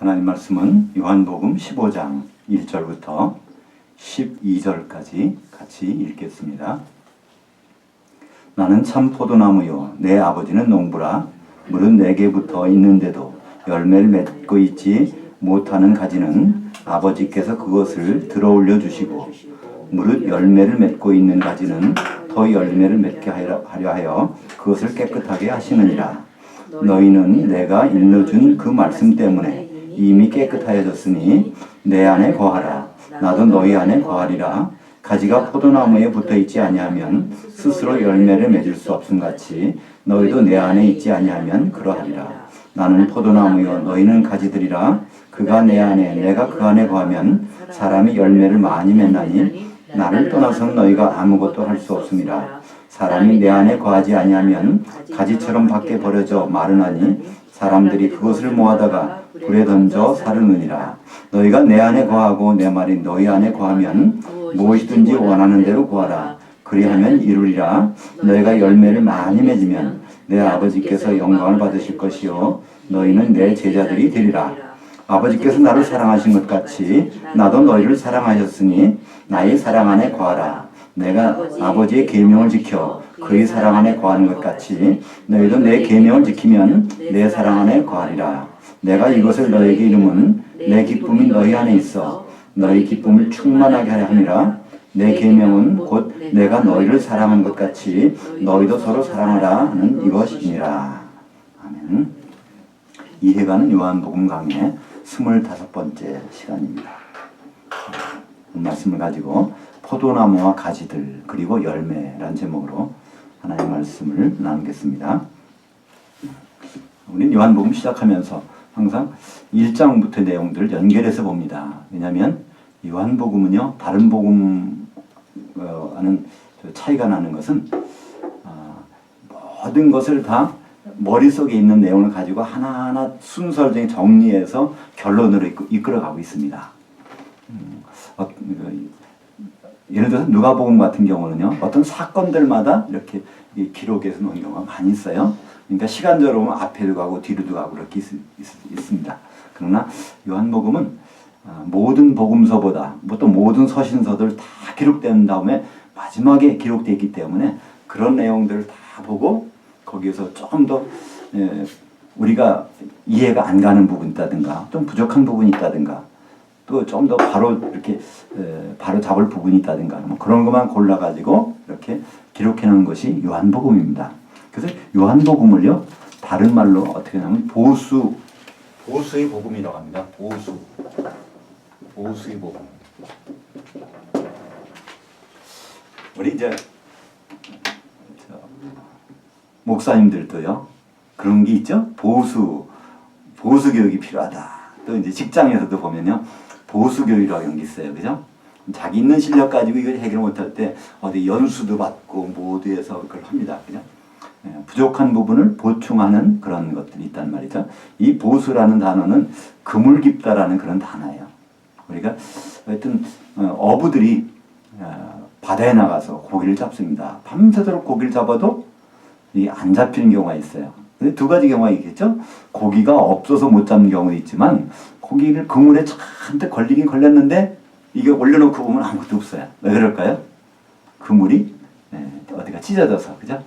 하나님 말씀은 요한복음 15장 1절부터 12절까지 같이 읽겠습니다. 나는 참 포도나무요 내 아버지는 농부라. 물은 내게 붙어 있는데도 열매를 맺고 있지 못하는 가지는 아버지께서 그것을 들어올려 주시고, 무릇 열매를 맺고 있는 가지는 더 열매를 맺게 하려 하여 그것을 깨끗하게 하시느니라. 너희는 내가 일러준 그 말씀 때문에 이미 깨끗하여졌으니 내 안에 거하라. 나도 너희 안에 거하리라. 가지가 포도나무에 붙어있지 아니하면 스스로 열매를 맺을 수 없음같이 너희도 내 안에 있지 아니하면 그러하리라. 나는 포도나무요 너희는 가지들이라. 그가 내 안에 내가 그 안에 거하면 사람이 열매를 많이 맺나니 나를 떠나서는 너희가 아무것도 할 수 없음이라. 사람이 내 안에 거하지 아니하면 가지처럼 밖에 버려져 마르나니 사람들이 그것을 모아다가 불에 던져 사르느니라. 너희가 내 안에 거하고 내 말이 너희 안에 거하면 무엇이든지 원하는 대로 구하라. 그리하면 이루리라. 너희가 열매를 많이 맺으면 내 아버지께서 영광을 받으실 것이요 너희는 내 제자들이 되리라. 아버지께서 나를 사랑하신 것 같이 나도 너희를 사랑하셨으니 나의 사랑 안에 거하라. 내가 아버지의 계명을 지켜 그의 사랑 안에 거하는 것 같이 너희도 내 계명을 지키면 내 사랑 안에 거하리라. 내가 이것을 너희에게 이름은 내 기쁨이 너희 안에 있어 너희 기쁨을 충만하게 하려 함이라. 내 계명은 곧 내가 너희를 사랑한 것 같이 너희도 서로 사랑하라 하는 이것이니라. 아멘. 이해가는 요한복음 강의 25번째 시간입니다. 이 말씀을 가지고 포도나무와 가지들 그리고 열매라는 제목으로 하나님의 말씀을 나누겠습니다. 우리는 요한복음 시작하면서 항상 1장부터의 내용들을 연결해서 봅니다. 왜냐하면 요한복음은요 다른 복음과는 차이가 나는 것은 모든 것을 다 머릿속에 있는 내용을 가지고 하나하나 순서적인 정리해서 결론으로 이끌어가고 있습니다. 예를 들어서 누가복음 같은 경우는요 어떤 사건들마다 이렇게 기록해서 놓은 경우가 많이 있어요. 그러니까 시간적으로 보면 앞에도 가고 뒤로도 가고 이렇게 있습니다. 그러나 요한복음은 모든 복음서보다 또 모든 서신서들 다 기록된 다음에 마지막에 기록되어 있기 때문에 그런 내용들을 다 보고 거기에서 조금 더 우리가 이해가 안 가는 부분이 있다든가 좀 부족한 부분이 있다든가 또 좀 더 바로 이렇게 바로 잡을 부분이 있다든가 뭐 그런 것만 골라가지고 이렇게 기록해 놓은 것이 요한복음입니다. 그래서 요한복음을요 다른 말로 어떻게 하냐면 보수의 복음이라고 합니다. 보수의 복음. 우리 이제 목사님들도요 그런 게 있죠. 보수 교육이 필요하다. 또 이제 직장에서도 보면요 보수 교육이라고 하는 게 있어요. 그죠? 자기 있는 실력 가지고 이걸 해결 못할 때 어디 연수도 받고 모두에서 그걸 합니다. 그죠? 부족한 부분을 보충하는 그런 것들이 있단 말이죠. 이 보수라는 단어는 그물 깊다라는 그런 단어예요. 우리가 하여튼 어부들이 바다에 나가서 고기를 잡습니다. 밤새도록 고기를 잡아도 이게 안 잡히는 경우가 있어요. 근데 두 가지 경우가 있겠죠. 고기가 없어서 못 잡는 경우도 있지만 고기를 그물에 잔뜩 걸리긴 걸렸는데 이게 올려놓고 보면 아무것도 없어요. 왜 그럴까요? 그물이 어디가 찢어져서 그죠?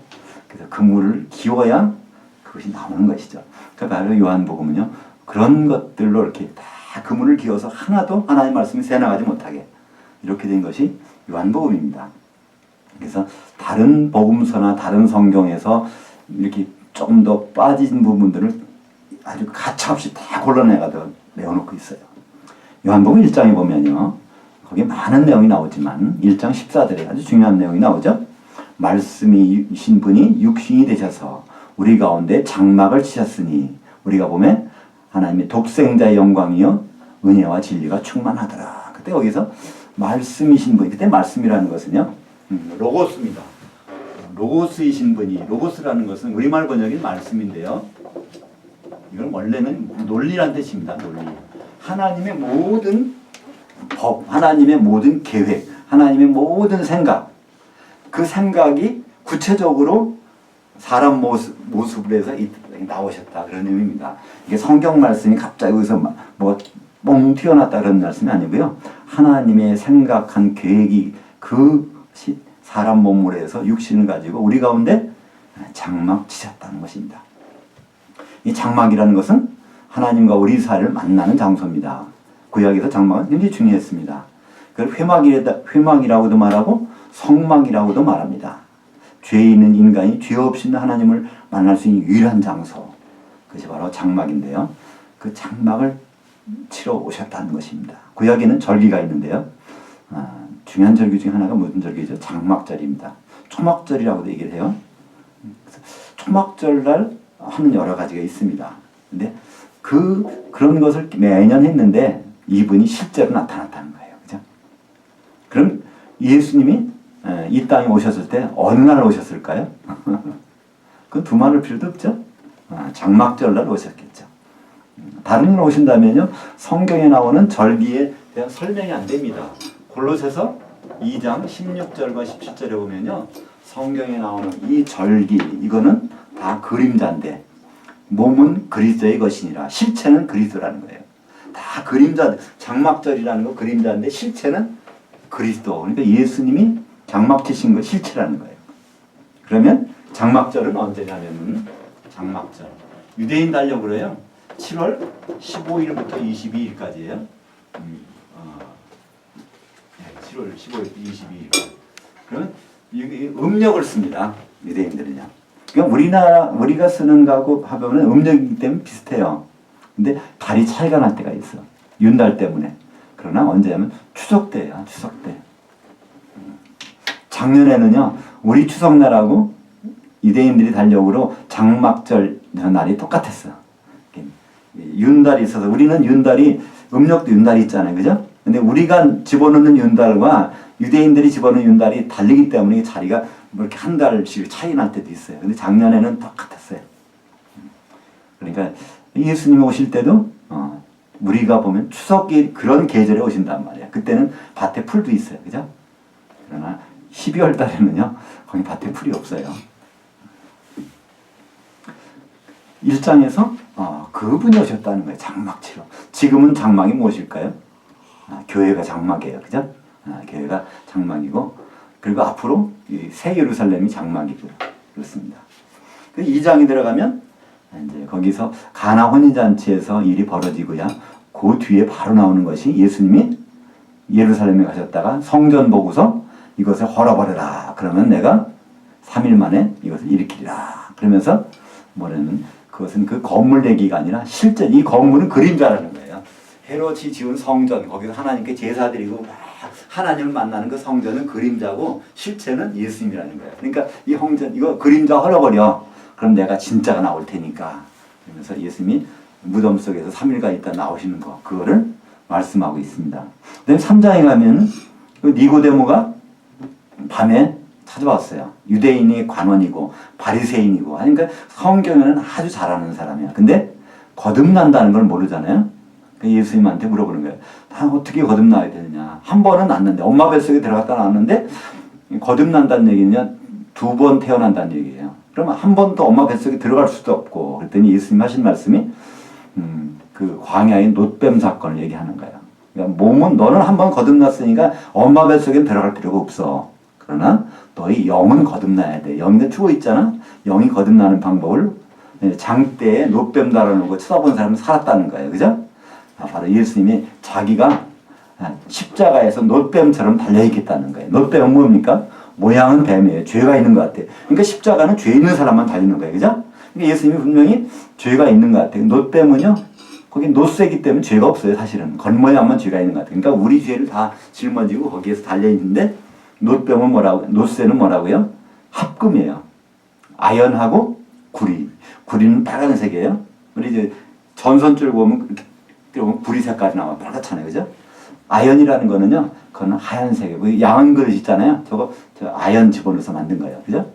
그래서 그물을 기워야 그것이 나오는 것이죠. 그러니까 바로 요한복음은요 그런 것들로 이렇게 다 그물을 기워서 하나도 하나님의 말씀이 새나가지 못하게 이렇게 된 것이 요한복음입니다. 그래서 다른 복음서나 다른 성경에서 이렇게 좀 더 빠진 부분들을 아주 가차없이 다 골라내가지고 내어놓고 있어요. 요한복음 1장에 보면요 거기에 많은 내용이 나오지만 1장 14절에 아주 중요한 내용이 나오죠. 말씀이신 분이 육신이 되셔서 우리 가운데 장막을 치셨으니 우리가 보면 하나님의 독생자의 영광이요 은혜와 진리가 충만하더라. 그때 거기서 말씀이신 분이 그때 말씀이라는 것은요 로고스입니다. 로고스이신 분이 로고스라는 것은 우리말 번역인 말씀인데요. 이건 원래는 논리란 뜻입니다. 논리. 하나님의 모든 법, 하나님의 모든 계획, 하나님의 모든 생각 그 생각이 구체적으로 사람 모습으로 해서 나오셨다 그런 의미입니다. 이게 성경 말씀이 갑자기 여기서 뻥 튀어났다 그런 말씀이 아니고요. 하나님의 생각한 계획이 그것이 사람 몸으로 해서 육신을 가지고 우리 가운데 장막 치셨다는 것입니다. 이 장막이라는 것은 하나님과 우리 사이를 만나는 장소입니다. 구약에서 장막은 굉장히 중요했습니다. 그걸 회막이라고도 말하고 성막이라고도 말합니다. 죄 있는 인간이 죄 없이 있는 하나님을 만날 수 있는 유일한 장소, 그것이 바로 장막인데요. 그 장막을 치러 오셨다는 것입니다. 구약에는 절기가 있는데요. 중요한 절기 중에 하나가 무슨 절기죠? 장막절입니다. 초막절이라고도 얘기를 해요. 초막절날 하는 여러 가지가 있습니다. 근데 그런 것을 매년 했는데 이분이 실제로 나타났다는 거예요. 그죠? 그럼 예수님이 이 땅에 오셨을 때 어느 날 오셨을까요? 그건 두말할 필요도 없죠. 장막절날 오셨겠죠. 다른 날 오신다면요, 성경에 나오는 절기에 대한 설명이 안 됩니다. 골로새서 2장 16절과 17절에 보면요, 성경에 나오는 이 절기, 이거는 다 그림자인데 몸은 그리스도의 것이니라. 실체는 그리스도라는 거예요. 다 그림자, 장막절이라는 거 그림자인데 실체는 그리스도. 그러니까 예수님이 장막 치신 거 실체라는 거예요. 그러면 장막절은 언제냐면 장막절. 유대인 달력으로 해요. 7월 15일부터 22일까지예요. 7월 15일부터 22일까지. 그러면 음력을 씁니다. 유대인들은요. 그러니까 우리가 쓰는 거하고 하면 음력이기 때문에 비슷해요. 근데 달이 차이가 날 때가 있어. 윤달 때문에. 그러나 언제냐면 추석 때야. 추석 때. 작년에는요, 우리 추석날하고 유대인들이 달력으로 장막절 날이 똑같았어. 윤달이 있어서 우리는 윤달이 음력도 윤달이 있잖아요, 그죠? 근데 우리가 집어넣는 윤달과 유대인들이 집어넣는 윤달이 달리기 때문에 자리가 뭐 이렇게 한 달씩 차이 날 때도 있어요. 근데 작년에는 똑같았어요. 그러니까 예수님이 오실 때도 우리가 보면 추석이 그런 계절에 오신단 말이에요. 그때는 밭에 풀도 있어요, 그죠? 그러나 12월 달에는요, 거기 밭에 풀이 없어요. 1장에서 그분이 오셨다는 거예요. 장막치러. 지금은 장막이 무엇일까요? 교회가 장막이에요. 그죠? 교회가 장막이고, 그리고 앞으로 새 예루살렘이 장막이고, 그렇습니다. 2장에 들어가면, 이제 거기서 가나 혼인잔치에서 일이 벌어지고요. 그 뒤에 바로 나오는 것이 예수님이 예루살렘에 가셨다가 성전 보고서 이것을 헐어버려라. 그러면 내가 3일 만에 이것을 일으키리라. 그러면서 뭐냐면 그것은 그 건물 얘기가 아니라 실제 이 건물은 그림자라는 거예요. 헤롯이 지은 성전, 거기서 하나님께 제사 드리고 하나님을 만나는 그 성전은 그림자고 실체는 예수님이라는 거예요. 그러니까 이 성전, 이거 그림자 헐어버려. 그럼 내가 진짜가 나올 테니까. 그러면서 예수님이 무덤 속에서 3일간 있다 나오시는 거, 그거를 말씀하고 있습니다. 그다음에 3장에 가면 니고데모가 밤에 찾아왔어요. 유대인이 관원이고 바리새인이고, 그러니까 성경에는 아주 잘하는 사람이야. 근데 거듭난다는 걸 모르잖아요. 그러니까 예수님한테 물어보는 거예요. 다 어떻게 거듭나야 되느냐. 한 번은 났는데, 엄마 뱃속에 들어갔다 나왔는데 거듭난다는 얘기는 2번 태어난다는 얘기예요. 그러면 한 번 또 엄마 뱃속에 들어갈 수도 없고. 그랬더니 예수님 하신 말씀이 그 광야의 놋뱀 사건을 얘기하는 거예요. 그러니까 몸은 너는 한 번 거듭났으니까 엄마 뱃속에 들어갈 필요가 없어. 그러나 너희 영은 거듭나야 돼. 영이 죽어 있잖아. 영이 거듭나는 방법을 장대에 놋뱀 달아놓고 쳐다본 사람은 살았다는 거예요. 그죠? 바로 예수님이 자기가 십자가에서 놋뱀처럼 달려있겠다는 거예요. 놋뱀은 뭡니까? 모양은 뱀이에요. 죄가 있는 것 같아요. 그러니까 십자가는 죄 있는 사람만 달리는 거예요. 그죠? 그러니까 예수님이 분명히 죄가 있는 것 같아요. 놋뱀은요, 거기 놋쇠기 때문에 죄가 없어요. 사실은 겉모양만 죄가 있는 것 같아요. 그러니까 우리 죄를 다 짊어지고 거기에서 달려있는데, 놋뱀은 뭐라고, 놋쇠는 뭐라고요? 합금이에요. 아연하고 구리. 구리는 빨간색이에요. 우리 이제 전선줄 보면 구리 색깔이 나와 빨갛잖아요. 그죠? 아연이라는 거는요, 그거는 하얀색이고, 양은 그릇 있잖아요. 저 아연 집어넣어서 만든 거예요. 그죠?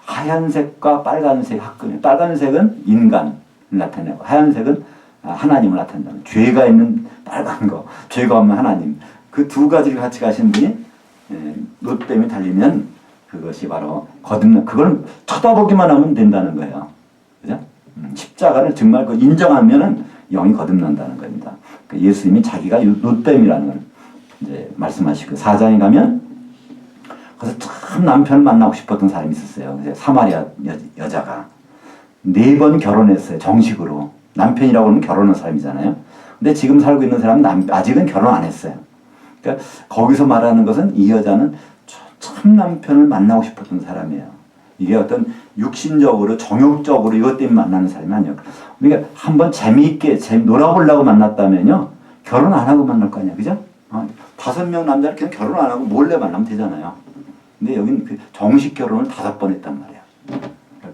하얀색과 빨간색 합금이에요. 빨간색은 인간을 나타내고, 하얀색은 하나님을 나타낸다. 죄가 있는 빨간 거, 죄가 없는 하나님. 그 두 가지를 같이 가신 분이 놋뱀이 달리면 그것이 바로 거듭나. 그걸 쳐다보기만 하면 된다는 거예요. 그죠? 십자가를 정말 그 인정하면은 영이 거듭난다는 겁니다. 그 예수님이 자기가 롯뱀이라는 걸 이제 말씀하시고 4장에 가면 그래서 참 남편을 만나고 싶었던 사람이 있었어요. 사마리아 여자가 4번 결혼했어요. 정식으로. 남편이라고 하면 결혼한 사람이잖아요. 근데 지금 살고 있는 사람은 아직은 결혼 안 했어요. 그러니까 거기서 말하는 것은 이 여자는 참 남편을 만나고 싶었던 사람이에요. 이게 어떤 육신적으로 정욕적으로 이것 때문에 만나는 사람이 아니에요. 그러니까 한번 재미있게 놀아보려고 만났다면요 결혼 안 하고 만날 거 아니야, 그죠? 5명 남자를 그냥 결혼 안 하고 몰래 만나면 되잖아요. 근데 여긴 그 정식 결혼을 5번 했단 말이야.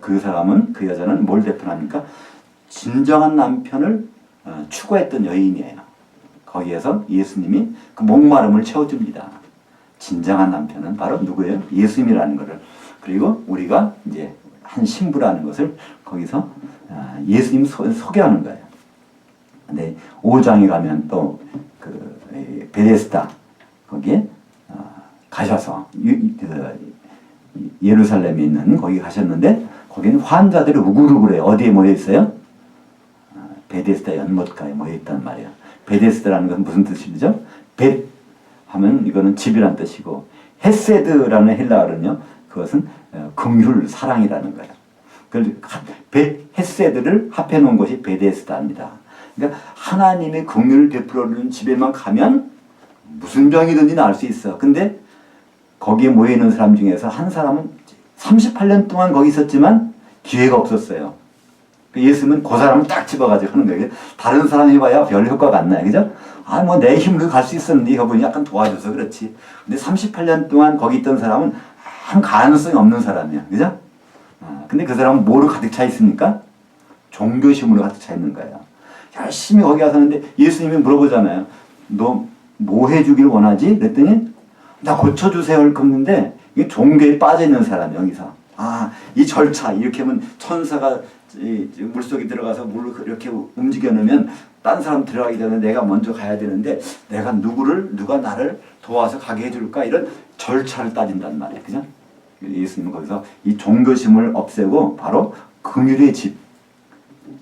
그 사람은, 그 여자는 뭘 대표합니까? 진정한 남편을 추구했던 여인이에요. 거기에서 예수님이 그 목마름을 채워줍니다. 진정한 남편은 바로 누구예요? 예수님이라는 것을. 그리고 우리가 이제 한 신부라는 것을 거기서 예수님 소개하는 거예요. 근데 5장에 가면 또 그 베데스다 거기에 가셔서 예루살렘에 있는 거기 가셨는데 거기는 환자들이 우글우글해요. 어디에 모여 있어요? 베데스다 연못가에 모여 있단 말이에요. 베데스다라는 것은 무슨 뜻이죠? 벳 하면 이거는 집이란 뜻이고 헤세드라는 헬라어는요. 그것은 긍휼, 사랑이라는 거예요. 그래서 헤세드를 합해 놓은 것이 베데스다입니다. 그러니까 하나님의 긍휼을 베풀어주는 집에만 가면 무슨 병이든지 나을 수 있어. 근데 거기에 모여있는 사람 중에서 한 사람은 38년 동안 거기 있었지만 기회가 없었어요. 예수님은 그 사람을 딱 집어가지고 하는 거예요. 다른 사람이 봐야 별 효과가 안 나요. 그죠? 뭐 내 힘으로 갈 수 있었는데 이분이 약간 도와줘서 그렇지. 근데 38년 동안 거기 있던 사람은 한 가능성이 없는 사람이야. 그죠? 근데 그 사람은 뭐로 가득 차 있습니까? 종교심으로 가득 차 있는 거예요. 열심히 거기 가서 하는데 예수님이 물어보잖아요. 너 뭐 해주길 원하지? 그랬더니 나 고쳐주세요를 걷는데 이게 종교에 빠져있는 사람이 여기서 이 절차 이렇게 하면 천사가 물속에 들어가서 물을 이렇게 움직여 놓으면 딴 사람 들어가기 전에 내가 먼저 가야 되는데 내가 누가 나를 도와서 가게 해줄까 이런 절차를 따진단 말이에요. 그죠? 예수님은 거기서 이 종교심을 없애고 바로 긍휼의 집,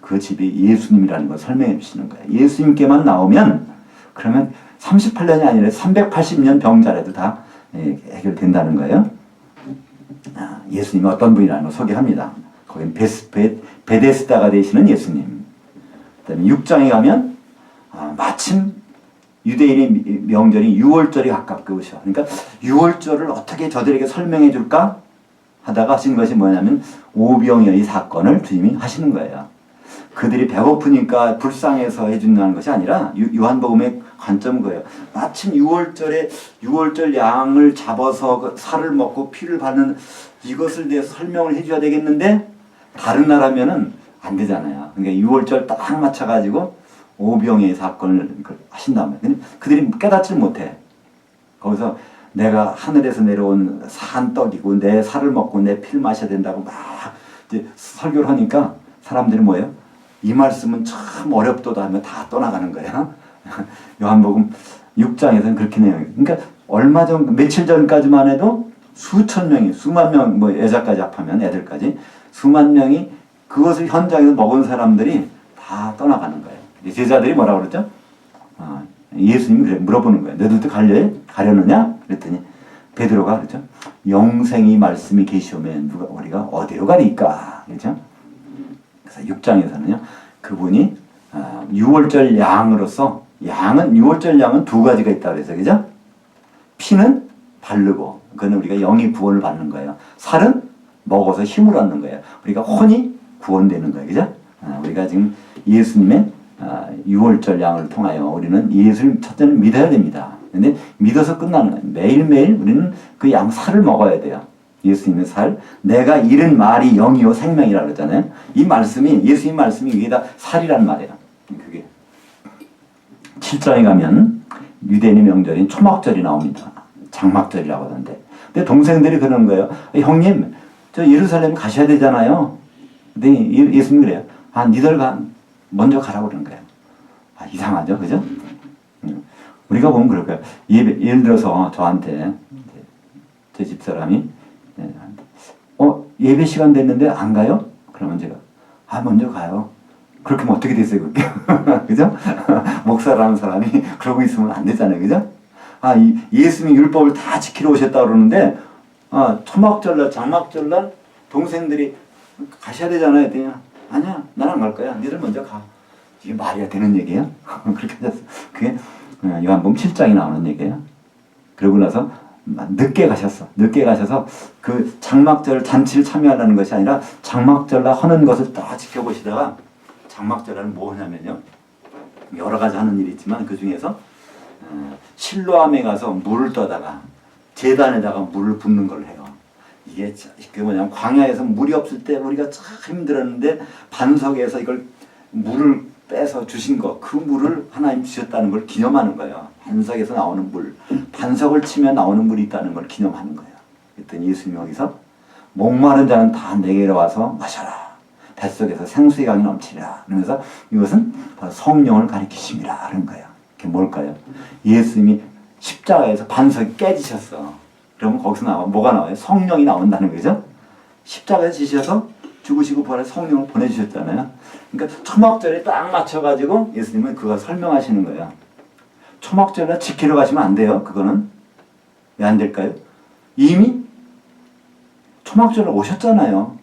그 집이 예수님이라는 걸 설명해 주시는 거예요. 예수님께만 나오면 그러면 38년이 아니라 380년 병자라도 다 해결된다는 거예요. 예수님이 어떤 분이라는 걸 소개합니다. 거긴 베데스다가 되시는 예수님. 그다음에 6장에 가면 마침 유대인의 명절이 6월절이 가깝게 오셔. 그러니까 6월절을 어떻게 저들에게 설명해 줄까 하다가 하신 것이 뭐냐면 오병이어의 사건을 주님이 하시는 거예요. 그들이 배고프니까 불쌍해서 해준다는 것이 아니라 요한복음의 관점은 거예요. 마침 6월절에 6월절 양을 잡아서 그 살을 먹고 피를 받는 이것을 대해서 설명을 해줘야 되겠는데 다른 나라면은 안 되잖아요. 그러니까 6월절 딱 맞춰가지고 오병이의 사건을 하신다면 근데 그들이 깨닫지 못해. 거기서 내가 하늘에서 내려온 산 떡이고 내 살을 먹고 내 피를 마셔야 된다고 막 이제 설교를 하니까 사람들이 뭐예요? 이 말씀은 참 어렵도다 하면 다 떠나가는 거예요. 요한복음 6장에서는 그렇게 내요. 그러니까 얼마 전 며칠 전까지만 해도 수천 명이 수만 명 뭐 여자까지 합하면 애들까지 수만 명이 그것을 현장에서 먹은 사람들이 다 떠나가는 거예요. 제자들이 뭐라고 그랬죠? 예수님이 그래 물어보는 거예요. 너희들도 가려느냐? 그랬더니 베드로가 그랬죠. 영생이 말씀이 계시오면 우리가 어디로 가리까? 그렇죠? 그래서 6장에서는요. 그분이 6월절 양으로서 6월절 양은 두 가지가 있다고 그래서 그죠? 피는 바르고 그거는 우리가 영이 구원을 받는 거예요. 살은 먹어서 힘을 얻는 거예요. 우리가 혼이 구원되는 거예요. 그죠? 우리가 지금 예수님의 6월절 양을 통하여 우리는 예수를 첫째는 믿어야 됩니다. 근데 믿어서 끝나는 거예요. 매일매일 우리는 그 양 살을 먹어야 돼요. 예수님의 살. 내가 잃은 말이 영이요 생명이라고 그러잖아요. 이 말씀이 예수님 말씀이 위에다 살이란 말이에요. 그게 7장에 가면 유대인의 명절인 초막절이 나옵니다. 장막절이라고 하던데. 근데 동생들이 그러는 거예요. 형님 저 예루살렘 가셔야 되잖아요. 근데 예수님 그래요. 니들 먼저 가라고 그러는 거예요. 이상하죠, 그죠? 우리가 보면 그럴 거예요. 예를 들어서 저한테 제 집사람이 예배 시간 됐는데 안 가요? 그러면 제가 먼저 가요. 그렇게 하면 어떻게 됐어요, 그게? 그죠? 목사라는 사람이 그러고 있으면 안 되잖아요, 그죠? 예수님이 율법을 다 지키러 오셨다 그러는데, 초막절날, 장막절날 동생들이 가셔야 되잖아요. 그냥 아니야, 난 안 갈 거야. 니들 먼저 가. 이게 말이야 되는 얘기예요? 그렇게 하셨어. 그게 요한복음 7장에 나오는 얘기예요. 그러고 나서 늦게 가셨어. 늦게 가셔서 그 장막절 잔치를 참여하려는 것이 아니라 장막절날 하는 것을 다 지켜보시다가 장막절날은 뭐 하냐면요. 여러 가지 하는 일이 있지만 그 중에서 실로암에 가서 물을 떠다가 제단에다가 물을 붓는 걸 해요. 이게 그 뭐냐면 광야에서 물이 없을 때 우리가 참 힘들었는데 반석에서 이걸 물을 빼서 주신 거, 그 물을 하나님 주셨다는 걸 기념하는 거예요. 반석에서 나오는 물, 반석을 치면 나오는 물이 있다는 걸 기념하는 거예요. 그랬더니 예수님이 여기서 목마른 자는 다 내게로 와서 마셔라. 뱃속에서 생수의 강이 넘치라. 그러면서 이것은 바로 성령을 가리키심이라 하는 거예요. 그게 뭘까요? 예수님이 십자가에서 반석이 깨지셨어. 그러면 거기서 뭐가 나와요? 성령이 나온다는 거죠. 십자가에 지셔서 죽으시고 부활해서 성령을 보내주셨잖아요. 그러니까 초막절에 딱 맞춰가지고 예수님은 그거 설명하시는 거예요. 초막절에 지키러 가시면 안 돼요. 그거는 왜 안 될까요? 이미 초막절에 오셨잖아요.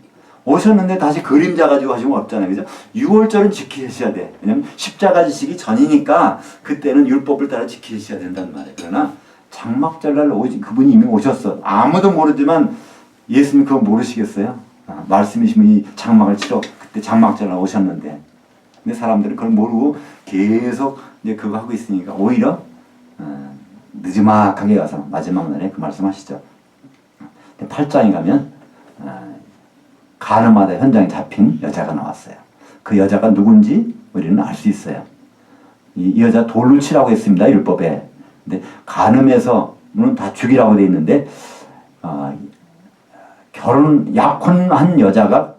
오셨는데 다시 그림자 가지고 하시면 없잖아요. 그죠? 6월절은 지키셔야 돼. 왜냐면 십자가 지시기 전이니까 그때는 율법을 따라 지키셔야 된단 말이에요. 그러나 장막절날 그분이 이미 오셨어. 아무도 모르지만 예수님 그거 모르시겠어요? 말씀이시면 이 장막을 치러 그때 장막절날 오셨는데, 근데 사람들은 그걸 모르고 계속 이제 그거 하고 있으니까 오히려 늦지막하게 가서 마지막 날에 그 말씀하시죠. 8장에 가면 가늠하다 현장에 잡힌 여자가 나왔어요. 그 여자가 누군지 우리는 알 수 있어요. 이 여자 돌로 치라고 했습니다, 율법에. 근데 간음에서는 다 죽이라고 돼 있는데 약혼한 여자가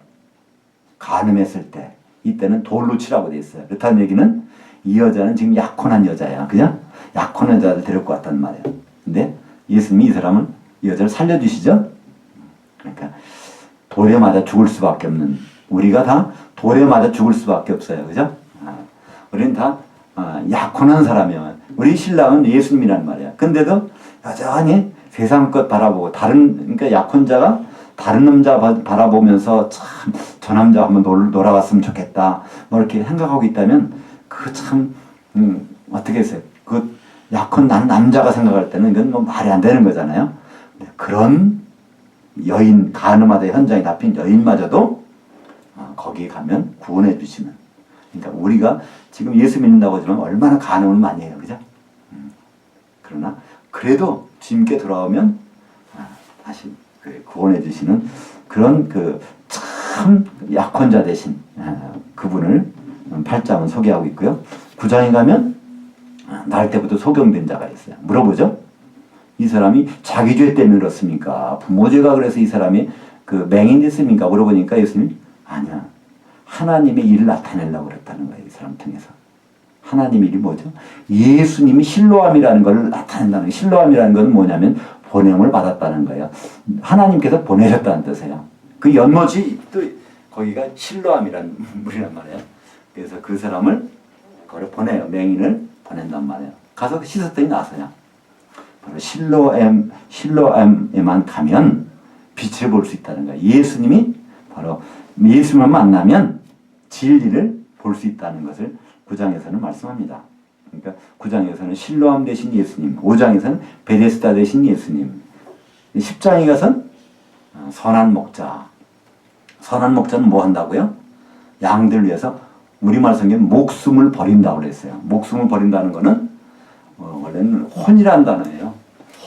간음했을 때 이때는 돌로 치라고 돼 있어요. 그렇다는 얘기는 이 여자는 지금 약혼한 여자야, 그냥 약혼한 여자를 데리고 왔단 말이에요. 근데 예수님이 이 여자를 살려주시죠. 그러니까 돌에 맞아 죽을 수밖에 없는, 우리가 다 돌에 맞아 죽을 수밖에 없어요, 그죠? 우리는 다 약혼한 사람이야. 우리 신랑은 예수님이란 말이야. 근데도 여전히 세상 것 바라보고 그러니까 약혼자가 다른 남자 바라보면서 참 저 남자 한번 놀아왔으면 좋겠다 뭐 이렇게 생각하고 있다면 그 참 어떻게 했어요? 그 약혼 남자가 생각할 때는 이건 뭐 말이 안 되는 거잖아요. 그런 여인, 간음하다 현장에 잡힌 여인마저도 거기에 가면 구원해 주시는. 그러니까 우리가 지금 예수 믿는다고 하지만 얼마나 간음을 많이 해요, 그죠? 그러나 그래도 주님께 돌아오면 다시 구원해 주시는 그런 참 약혼자 되신 그분을 8장은 소개하고 있고요. 9장에 가면 날 때부터 소경된 자가 있어요. 물어보죠. 이 사람이 자기 죄 때문에 그렇습니까? 부모 죄가 그래서 이 사람이 맹인 됐습니까? 물어보니까 예수님이 아니야. 하나님의 일을 나타내려고 그랬다는 거예요. 이 사람 통해서. 하나님의 일이 뭐죠? 예수님이 실로암이라는 걸 나타낸다는 거예요. 실로암이라는 건 뭐냐면 보냄을 받았다는 거예요. 하나님께서 보내셨다는 뜻이에요. 그 연못이 또 거기가 실로암이라는 물이란 말이에요. 그래서 그 사람을 거기를 보내요. 맹인을 보낸단 말이에요. 가서 씻었더니 나서요. 바로 실로암에만 가면 빛을 볼 수 있다는 거예요. 예수님이 바로 예수님을 만나면 진리를 볼 수 있다는 것을 9장에서는 말씀합니다. 그러니까 9장에서는 실로암 대신 예수님, 5장에서는 베데스다 대신 예수님, 10장에 가서는 선한 목자. 선한 목자는 뭐 한다고요? 양들 위해서 우리말 성경에 목숨을 버린다고 그랬어요. 목숨을 버린다는 거는 원래는 혼이라는 단어예요.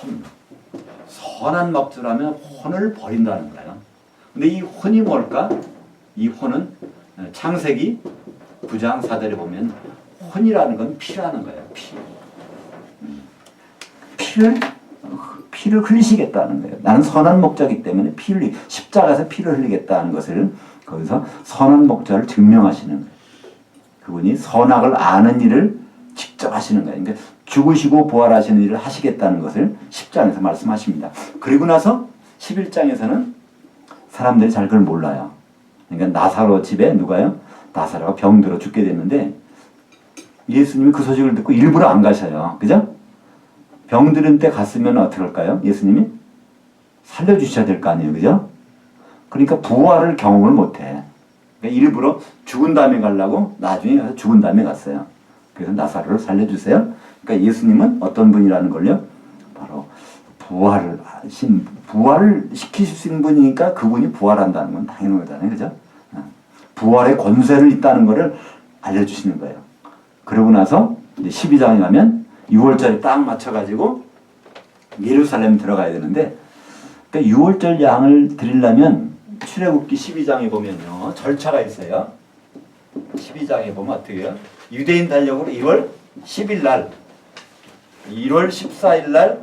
혼. 선한 목자라면 혼을 버린다는 거예요. 근데 이 혼이 뭘까? 이 혼은 창세기 9장 4절에 보면 혼이라는 건 피라는 거예요. 피를 흘리시겠다는 거예요. 나는 선한 목자이기 때문에 십자가에서 피를 흘리겠다는 것을 거기서 선한 목자를 증명하시는 거예요. 그분이 선악을 아는 일을 직접 하시는 거예요. 그러니까 죽으시고 부활하시는 일을 하시겠다는 것을 10장에서 말씀하십니다. 그리고 나서 11장에서는 사람들이 잘 그걸 몰라요. 그러니까 나사로 집에 누가요? 나사로가 병들어 죽게 됐는데 예수님이 그 소식을 듣고 일부러 안 가셔요. 그죠? 병들은 때 갔으면 어떻게 할까요? 예수님이 살려주셔야 될 거 아니에요. 그죠? 그러니까 부활을 경험을 못해. 그러니까 일부러 죽은 다음에 가려고 나중에 가서 죽은 다음에 갔어요. 그래서 나사로를 살려주세요. 그러니까 예수님은 어떤 분이라는 걸요? 바로 부활을 시키실 수 있는 분이니까 그분이 부활한다는 건 당연한 거잖아요. 그죠? 부활의 권세를 있다는 것을 알려주시는 거예요. 그러고 나서 이제 12장에 가면 6월절에 딱 맞춰가지고 예루살렘 들어가야 되는데, 그러니까 6월절 양을 드리려면 출애굽기 12장에 보면요 절차가 있어요. 12장에 보면 어떻게 해요? 유대인 달력으로 1월 10일 날 1월 14일 날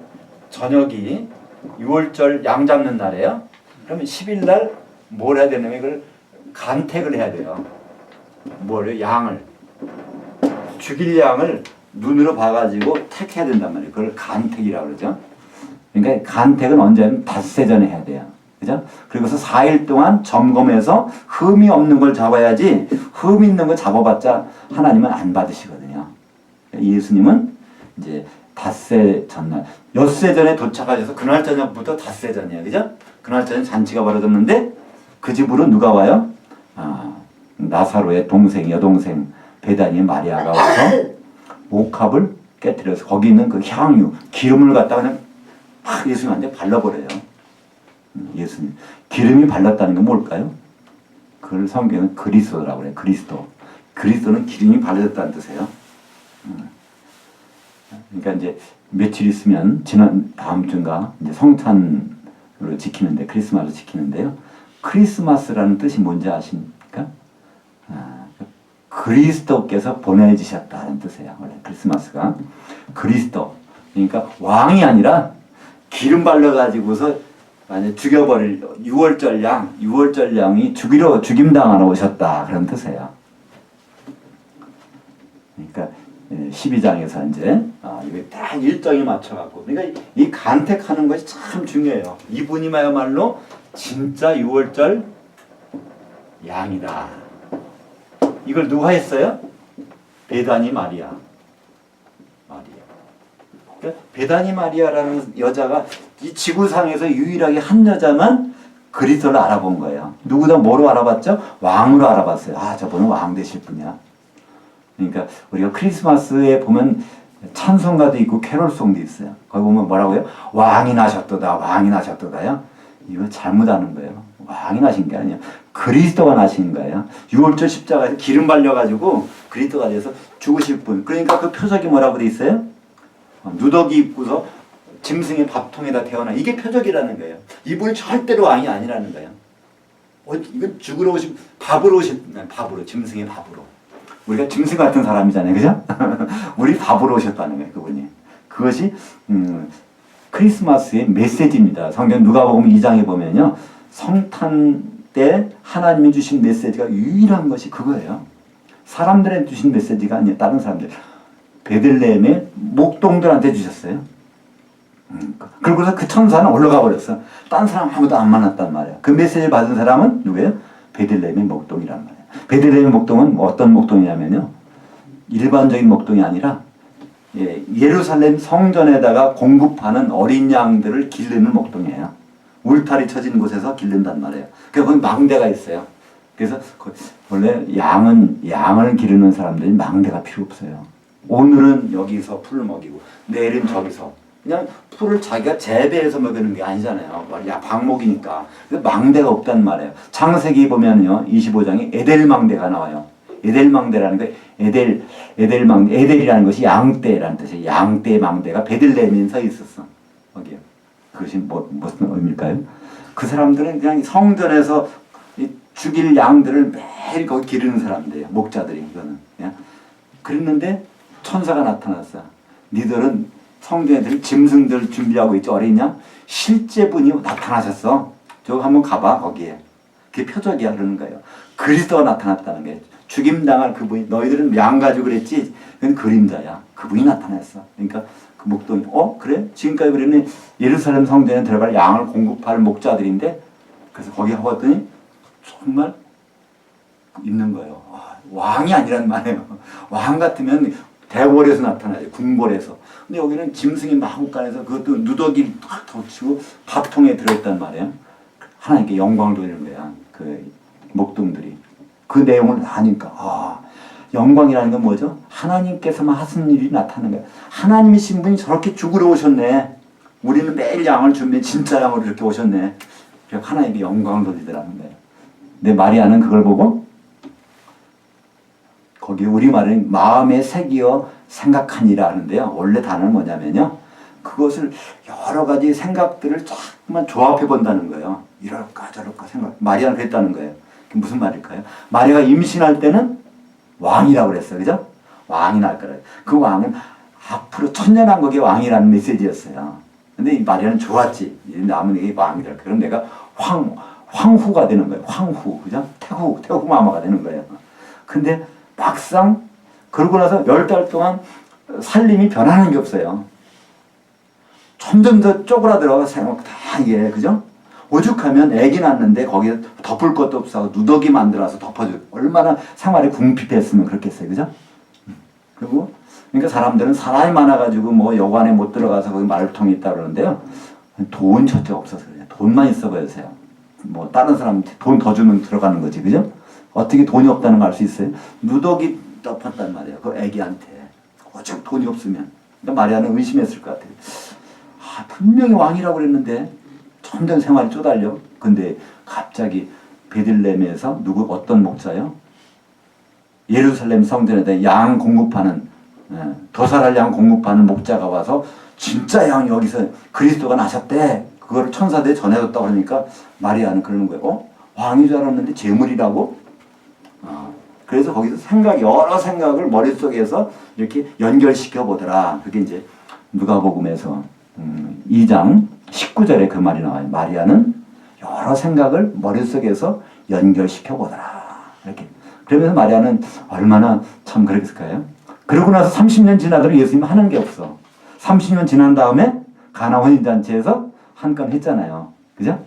저녁이 6월절 양 잡는 날이에요. 그러면 10일 날 뭘 해야 되냐면 이걸 간택을 해야 돼요. 뭐를 양을 죽일 양을 눈으로 봐가지고 택해야 된단 말이에요. 그걸 간택이라고 그러죠. 그러니까 간택은 언제 하면 닷새 전에 해야 돼요. 그죠? 그리고서 4일 동안 점검해서 흠이 없는 걸 잡아야지 흠 있는 걸 잡아봤자 하나님은 안 받으시거든요. 예수님은 이제 닷새 전날, 엿새 전에 도착하셔서 그날 저녁부터 닷새 전이에요. 그죠? 그날 저녁 잔치가 벌어졌는데 그 집으로 누가 와요? 나사로의 동생, 여동생 베다니의 마리아가 와서 옥합을 깨뜨려서 거기 있는 그 향유, 기름을 갖다가 그냥 막 예수님한테 발라버려요. 예수님. 기름이 발랐다는 건 뭘까요? 그걸 성경은 그리스도라고 그래요. 그리스도. 그리스도는 기름이 발라졌다는 뜻이에요. 그러니까 이제 며칠 있으면 다음 주인가 이제 성탄으로 지키는데 크리스마스를 지키는데요. 크리스마스라는 뜻이 뭔지 아십니까? 그리스도께서 보내주셨다는 뜻이에요. 원래 크리스마스가 그리스도. 그러니까 왕이 아니라 기름 발라가지고서 만약 죽여버릴 6월절 양이 죽임당하러 오셨다 그런 뜻이에요. 그러니까 12장에서 이제 이게 딱 일정에 맞춰갖고 그러니까 이 간택하는 것이 참 중요해요. 이분이야말로 진짜 6월절 양이다. 이걸 누가 했어요? 베다니 마리아. 그러니까 베다니 마리아라는 여자가 이 지구상에서 유일하게 한 여자만 그리스도를 알아본 거예요. 누구도 뭐로 알아봤죠? 왕으로 알아봤어요. 저분은 왕 되실 분이야. 그러니까 우리가 크리스마스에 보면 찬송가도 있고 캐롤송도 있어요. 거기 보면 뭐라고요? 왕이 나셨도다, 왕이 나셨도다요. 이거 잘못하는 거예요. 왕이 나신 게 아니에요. 그리스도가 나신 거예요. 6월절 십자가에서 기름 발려가지고 그리스도가 돼서 죽으실 분. 그러니까 그 표적이 뭐라고 돼 있어요? 누더기 입고서 짐승의 밥통에다 태어나. 이게 표적이라는 거예요. 이분이 절대로 왕이 아니라는 거예요. 이건 죽으러 오신, 밥으로, 짐승의 밥으로. 우리가 짐승 같은 사람이잖아요. 그죠? 우리 밥으로 오셨다는 거예요. 그분이. 그것이 크리스마스의 메시지입니다. 성경 누가복음 2장에 보면요. 성탄 때 하나님이 주신 메시지가 유일한 것이 그거예요. 사람들한테 주신 메시지가 아니에요. 다른 사람들. 베들레헴의 목동들한테 주셨어요. 그러고서 그 천사는 올라가 버렸어. 딴 사람 아무도 안 만났단 말이야. 그 메시지를 받은 사람은 누구예요? 베들레헴의 목동이란 말이에요. 베들레헴의 목동은 어떤 목동이냐면요. 일반적인 목동이 아니라 예루살렘 성전에다가 공급하는 어린 양들을 기르는 목동이에요. 울타리 쳐진 곳에서 기른단 말이에요. 그래서 거기 망대가 있어요. 그래서 원래 양을 기르는 사람들이 망대가 필요 없어요. 오늘은 여기서 풀을 먹이고 내일은 저기서 그냥 풀을 자기가 재배해서 먹이는 게 아니잖아요. 방목이니까. 그래서 망대가 없단 말이에요. 창세기 보면요. 25장에 에델망대가 나와요. 에델망대라는 게 에델이라는 것이 양떼라는 뜻이에요. 양떼 망대가 베들레헴에 서 있었어. 거기요. 그것이 무슨 의미일까요? 그 사람들은 그냥 성전에서 죽일 양들을 매일 거기 기르는 사람들이에요. 목자들이 이거는. 그랬는데 천사가 나타났어. 니들은 성전에 짐승들 준비하고 있지 어린 양? 실제 분이 나타나셨어. 저거 한번 가봐 거기에. 그게 표적이야 그러는 거예요. 그리스도가 나타났다는 거예요. 죽임당할 그분이 너희들은 양 가지고 그랬지. 그건 그림자야. 그분이 나타났어. 그러니까 그 목동이 그래? 지금까지 그랬니? 예루살렘 성전에 들어갈 양을 공급할 목자들인데 그래서 거기 가봤더니 정말 있는 거예요. 왕이 아니란 말이에요. 왕 같으면 대궐에서 나타나죠. 궁궐에서. 근데 여기는 짐승이 마구간에서 그것도 누더기를 탁 덮치고 밥통에 들어있단 말이에요. 하나님께 영광을 돌리는 거야. 그 목동들이. 그 내용을 하니까 영광이라는 건 뭐죠? 하나님께서만 하신 일이 나타나는 거야. 하나님이신 분이 저렇게 죽으러 오셨네. 우리는 매일 양을 준비해 진짜 양으로 이렇게 오셨네. 하나님께 영광을 돌리더라는 거예요. 근데 마리아는 그걸 보고 거기 우리말은 마음에 새기어 생각하니라 하는데요. 원래 단어는 뭐냐면요. 그것을 여러 가지 생각들을 자꾸만 조합해 본다는 거예요. 이럴까 저럴까 생각. 마리아는 그랬다는 거예요. 그게 무슨 말일까요? 마리아가 임신할 때는 왕이라고 그랬어요. 그죠? 왕이 날 거래요. 그 왕은 앞으로 천년왕국의 왕이라는 메시지였어요. 근데 이 마리아는 좋았지. 남은 게 왕이다. 그럼 내가 황후가 되는 거예요. 황후. 그죠? 태후 마마가 되는 거예요. 근데 막상 그러고 나서 10달 동안 살림이 변하는 게 없어요. 점점 더 쪼그라들어가서 다 이게, 그죠? 오죽하면 애기 낳는데 거기에 덮을 것도 없어 누더기 만들어서 덮어줘. 얼마나 생활이 궁핍했으면 그렇겠어요. 그죠? 그리고, 그러니까 사람들은 사람이 많아가지고 뭐 여관에 못 들어가서 거기 말통이 있다 그러는데요. 돈 저쪽 없어서 그래요. 돈만 있어 보여서요. 뭐 다른 사람 돈 더 주면 들어가는 거지. 그죠? 어떻게 돈이 없다는 걸 알 수 있어요? 누더기 덮었단 말이에요. 그 애기한테. 오직 돈이 없으면. 그러니까 마리아는 의심했을 것 같아요. 분명히 왕이라고 그랬는데 점점 생활이 쪼달려. 근데 갑자기 베들레헴에서 어떤 목자요? 예루살렘 성전에다 양 공급하는 도살할 양 공급하는 목자가 와서 진짜 양 여기서 그리스도가 나셨대. 그거를 천사들이 전해줬다고 하니까 마리아는 그러는 거예요. 왕인 줄 알았는데 재물이라고? 그래서 거기서 여러 생각을 머릿속에서 이렇게 연결시켜 보더라. 그게 이제 누가복음에서 2장 19절에 그 말이 나와요. 마리아는 여러 생각을 머릿속에서 연결시켜 보더라. 이렇게. 그러면서 마리아는 얼마나 참 그랬을까요? 그러고 나서 30년 지나도록 예수님은 하는 게 없어. 30년 지난 다음에 가나 혼인잔치에서 한 건 했잖아요. 그죠?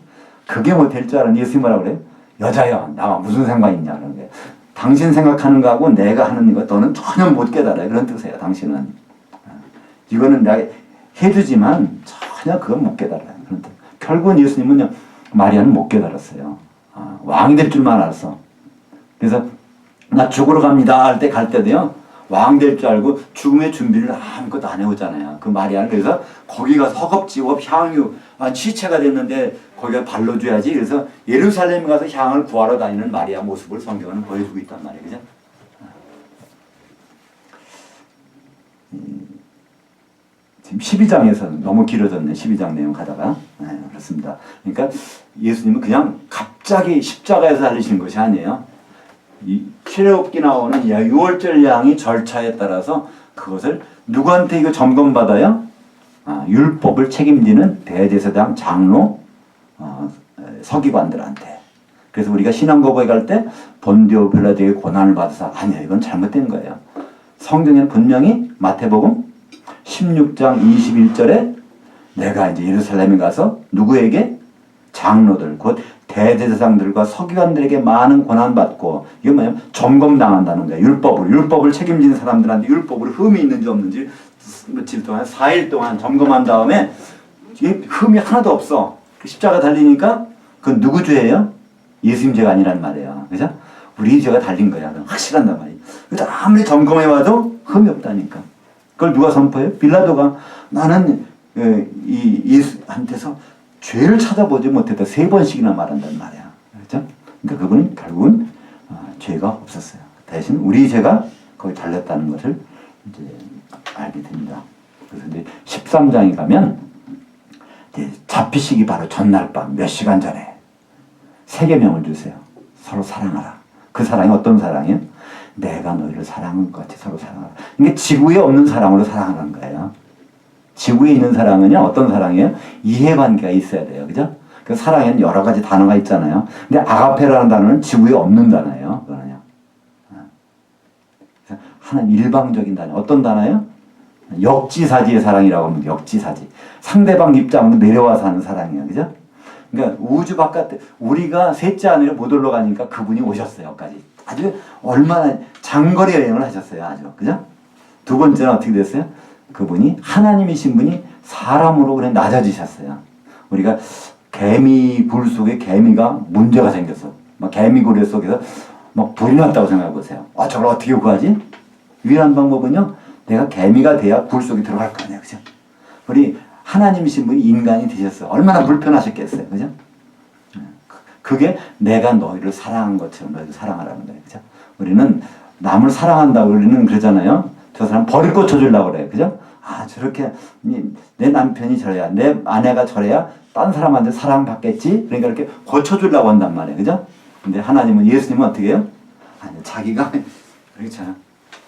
그게 뭐 될 줄 알았는데 예수님 뭐라고 그래요? 여자여, 나와 무슨 상관이 있냐. 그런 거예요. 당신 생각하는 거하고 내가 하는 거 너는 전혀 못 깨달아요. 그런 뜻이에요. 당신은. 이거는 내가 해주지만 전혀 그건 못 깨달아요. 그런 뜻. 결국은 예수님은요. 마리아는 못 깨달았어요. 왕이 될 줄만 알았어. 그래서 나 죽으러 갑니다 할 때 갈 때도요. 왕 될 줄 알고 죽음의 준비를 아무것도 안 해오잖아요. 그 마리아는 그래서 거기 가서 허겁지겁 향유 시체가 됐는데 거기가 발로 줘야지. 그래서 예루살렘에 가서 향을 구하러 다니는 마리아 모습을 성경은 보여주고 있단 말이에요. 그죠? 지금 12장에서는 너무 길어졌네. 12장 내용 가다가. 그렇습니다. 그러니까 예수님은 그냥 갑자기 십자가에서 살리시는 것이 아니에요. 이 출애굽기 나오는 6월절 양이 절차에 따라서 그것을 누구한테 이거 점검받아요? 율법을 책임지는 대제사장, 장로, 서기관들한테. 그래서 우리가 신앙고백에 갈 때 본디오 빌라도에게 고난을 받아서 아니요, 이건 잘못된 거예요. 성경에는 분명히 마태복음 16장 21절에 내가 이제 예루살렘에 가서 누구에게? 장로들, 곧 대제사장들과 서기관들에게 많은 고난받고, 이건 뭐냐면 점검당한다는 거예요. 율법을 책임지는 사람들한테 율법으로 흠이 있는지 없는지 며칠 동안 4일 동안 점검한 다음에 이게 흠이 하나도 없어. 십자가 달리니까 그건 누구 죄예요? 예수님 죄가 아니란 말이에요. 그죠? 우리 죄가 달린 거야. 확실한단 말이에요. 그래서 아무리 점검해봐도 흠이 없다니까. 그걸 누가 선포해요? 빌라도가 나는 이 예수한테서 죄를 찾아보지 못했다 3번씩이나 말한단 말이야. 그렇죠? 그러니까 그분은 결국은 죄가 없었어요. 대신 우리 죄가 거기 달렸다는 것을 이제 알게 됩니다. 그래서 이제 13장에 가면 이제 잡히시기 바로 전날 밤 몇 시간 전에 세계명을 주세요. 서로 사랑하라. 그 사랑이 어떤 사랑이에요? 내가 너희를 사랑한 것 같이 서로 사랑하라. 이게 지구에 없는 사랑으로 사랑하는 거예요. 지구에 있는 사랑은요, 어떤 사랑이에요? 이해관계가 있어야 돼요. 그죠? 그 사랑에는 여러 가지 단어가 있잖아요. 근데 아가페라는 단어는 지구에 없는 단어예요. 그거는요. 하나는 일방적인 단어. 어떤 단어예요? 역지사지의 사랑이라고 하면 역지사지. 상대방 입장으로 내려와서 하는 사랑이에요. 그죠? 그러니까 우주 바깥에, 우리가 셋째 하늘에 못 올라가니까 그분이 오셨어요. 여기까지. 아주 얼마나 장거리 여행을 하셨어요. 아주. 그죠? 두 번째는 어떻게 됐어요? 그분이 하나님이신 분이 사람으로 그냥 낮아지셨어요. 우리가 개미 불 속에 개미가 문제가 생겼어. 막 개미굴 속에서 막 불이 났다고 생각해 보세요. 저걸 어떻게 구하지? 유일한 방법은요, 내가 개미가 돼야 굴 속에 들어갈 거 아니에요. 그죠? 우리 하나님이신 분이 인간이 되셨어요. 얼마나 불편하셨겠어요. 그죠? 그게 내가 너희를 사랑한 것처럼 너희를 사랑하라는 거예요. 그죠? 우리는 남을 사랑한다고 우리는 그러잖아요. 저 사람 버릴 거 쳐주려고 그래요. 그죠? 저렇게 내 남편이 저래야, 내 아내가 저래야 딴 사람한테 사랑받겠지? 그러니까 이렇게 고쳐주려고 한단 말이에요. 그죠? 근데 하나님은, 예수님은 어떻게 해요? 아니, 자기가 그렇잖아.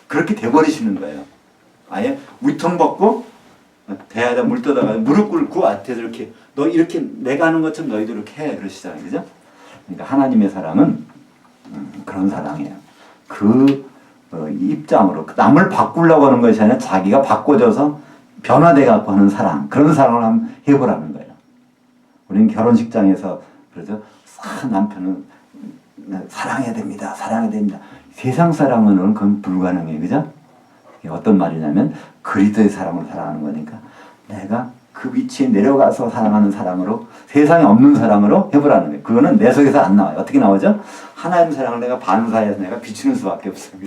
그렇게 돼버리시는 거예요. 아예 위통 벗고 대야에다 물 떠다가 무릎 꿇고 앞에서 이렇게 너 이렇게 내가 하는 것처럼 너희도 이렇게 해 그러시잖아요. 그죠? 그러니까 하나님의 사랑은 그런 사랑이에요. 입장으로 남을 바꾸려고 하는 것이 아니라 자기가 바꿔져서 변화돼 갖고 하는 사랑, 그런 사랑을 한번 해보라는 거예요. 우리는 결혼식장에서 그러죠. 남편은 사랑해야 됩니다. 사랑해야 됩니다. 세상 사랑은 그건 불가능해요. 그죠? 어떤 말이냐면 그리스도의 사랑으로 사랑하는 거니까 내가 그 위치에 내려가서 사랑하는 사랑으로, 세상에 없는 사랑으로 해보라는 거예요. 그거는 내 속에서 안 나와요. 어떻게 나오죠? 하나님 사랑을 내가 반사해서 내가 비추는 수밖에 없어요.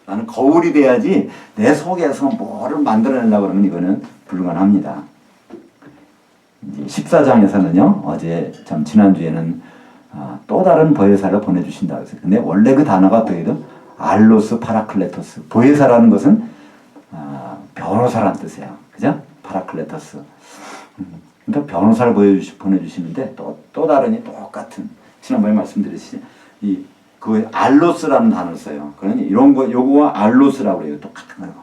나는 거울이 돼야지 내 속에서 뭐를 만들어내려고 그러면 이거는 불가능합니다. 14장에서는요, 지난주에는 또 다른 보혜사를 보내주신다고 했어요. 근데 원래 그 단어가 어떻게든 알로스 파라클레토스. 보혜사라는 것은 변호사라는 뜻이에요. 그죠? 파라클레토스. 그러니까 변호사를 보내주시는데 또 다른 똑같은, 지난번에 말씀드렸듯이 그 알로스라는 단어를 써요. 그러니 이런 거, 요거와 알로스라고 그래요. 똑같은 거예요.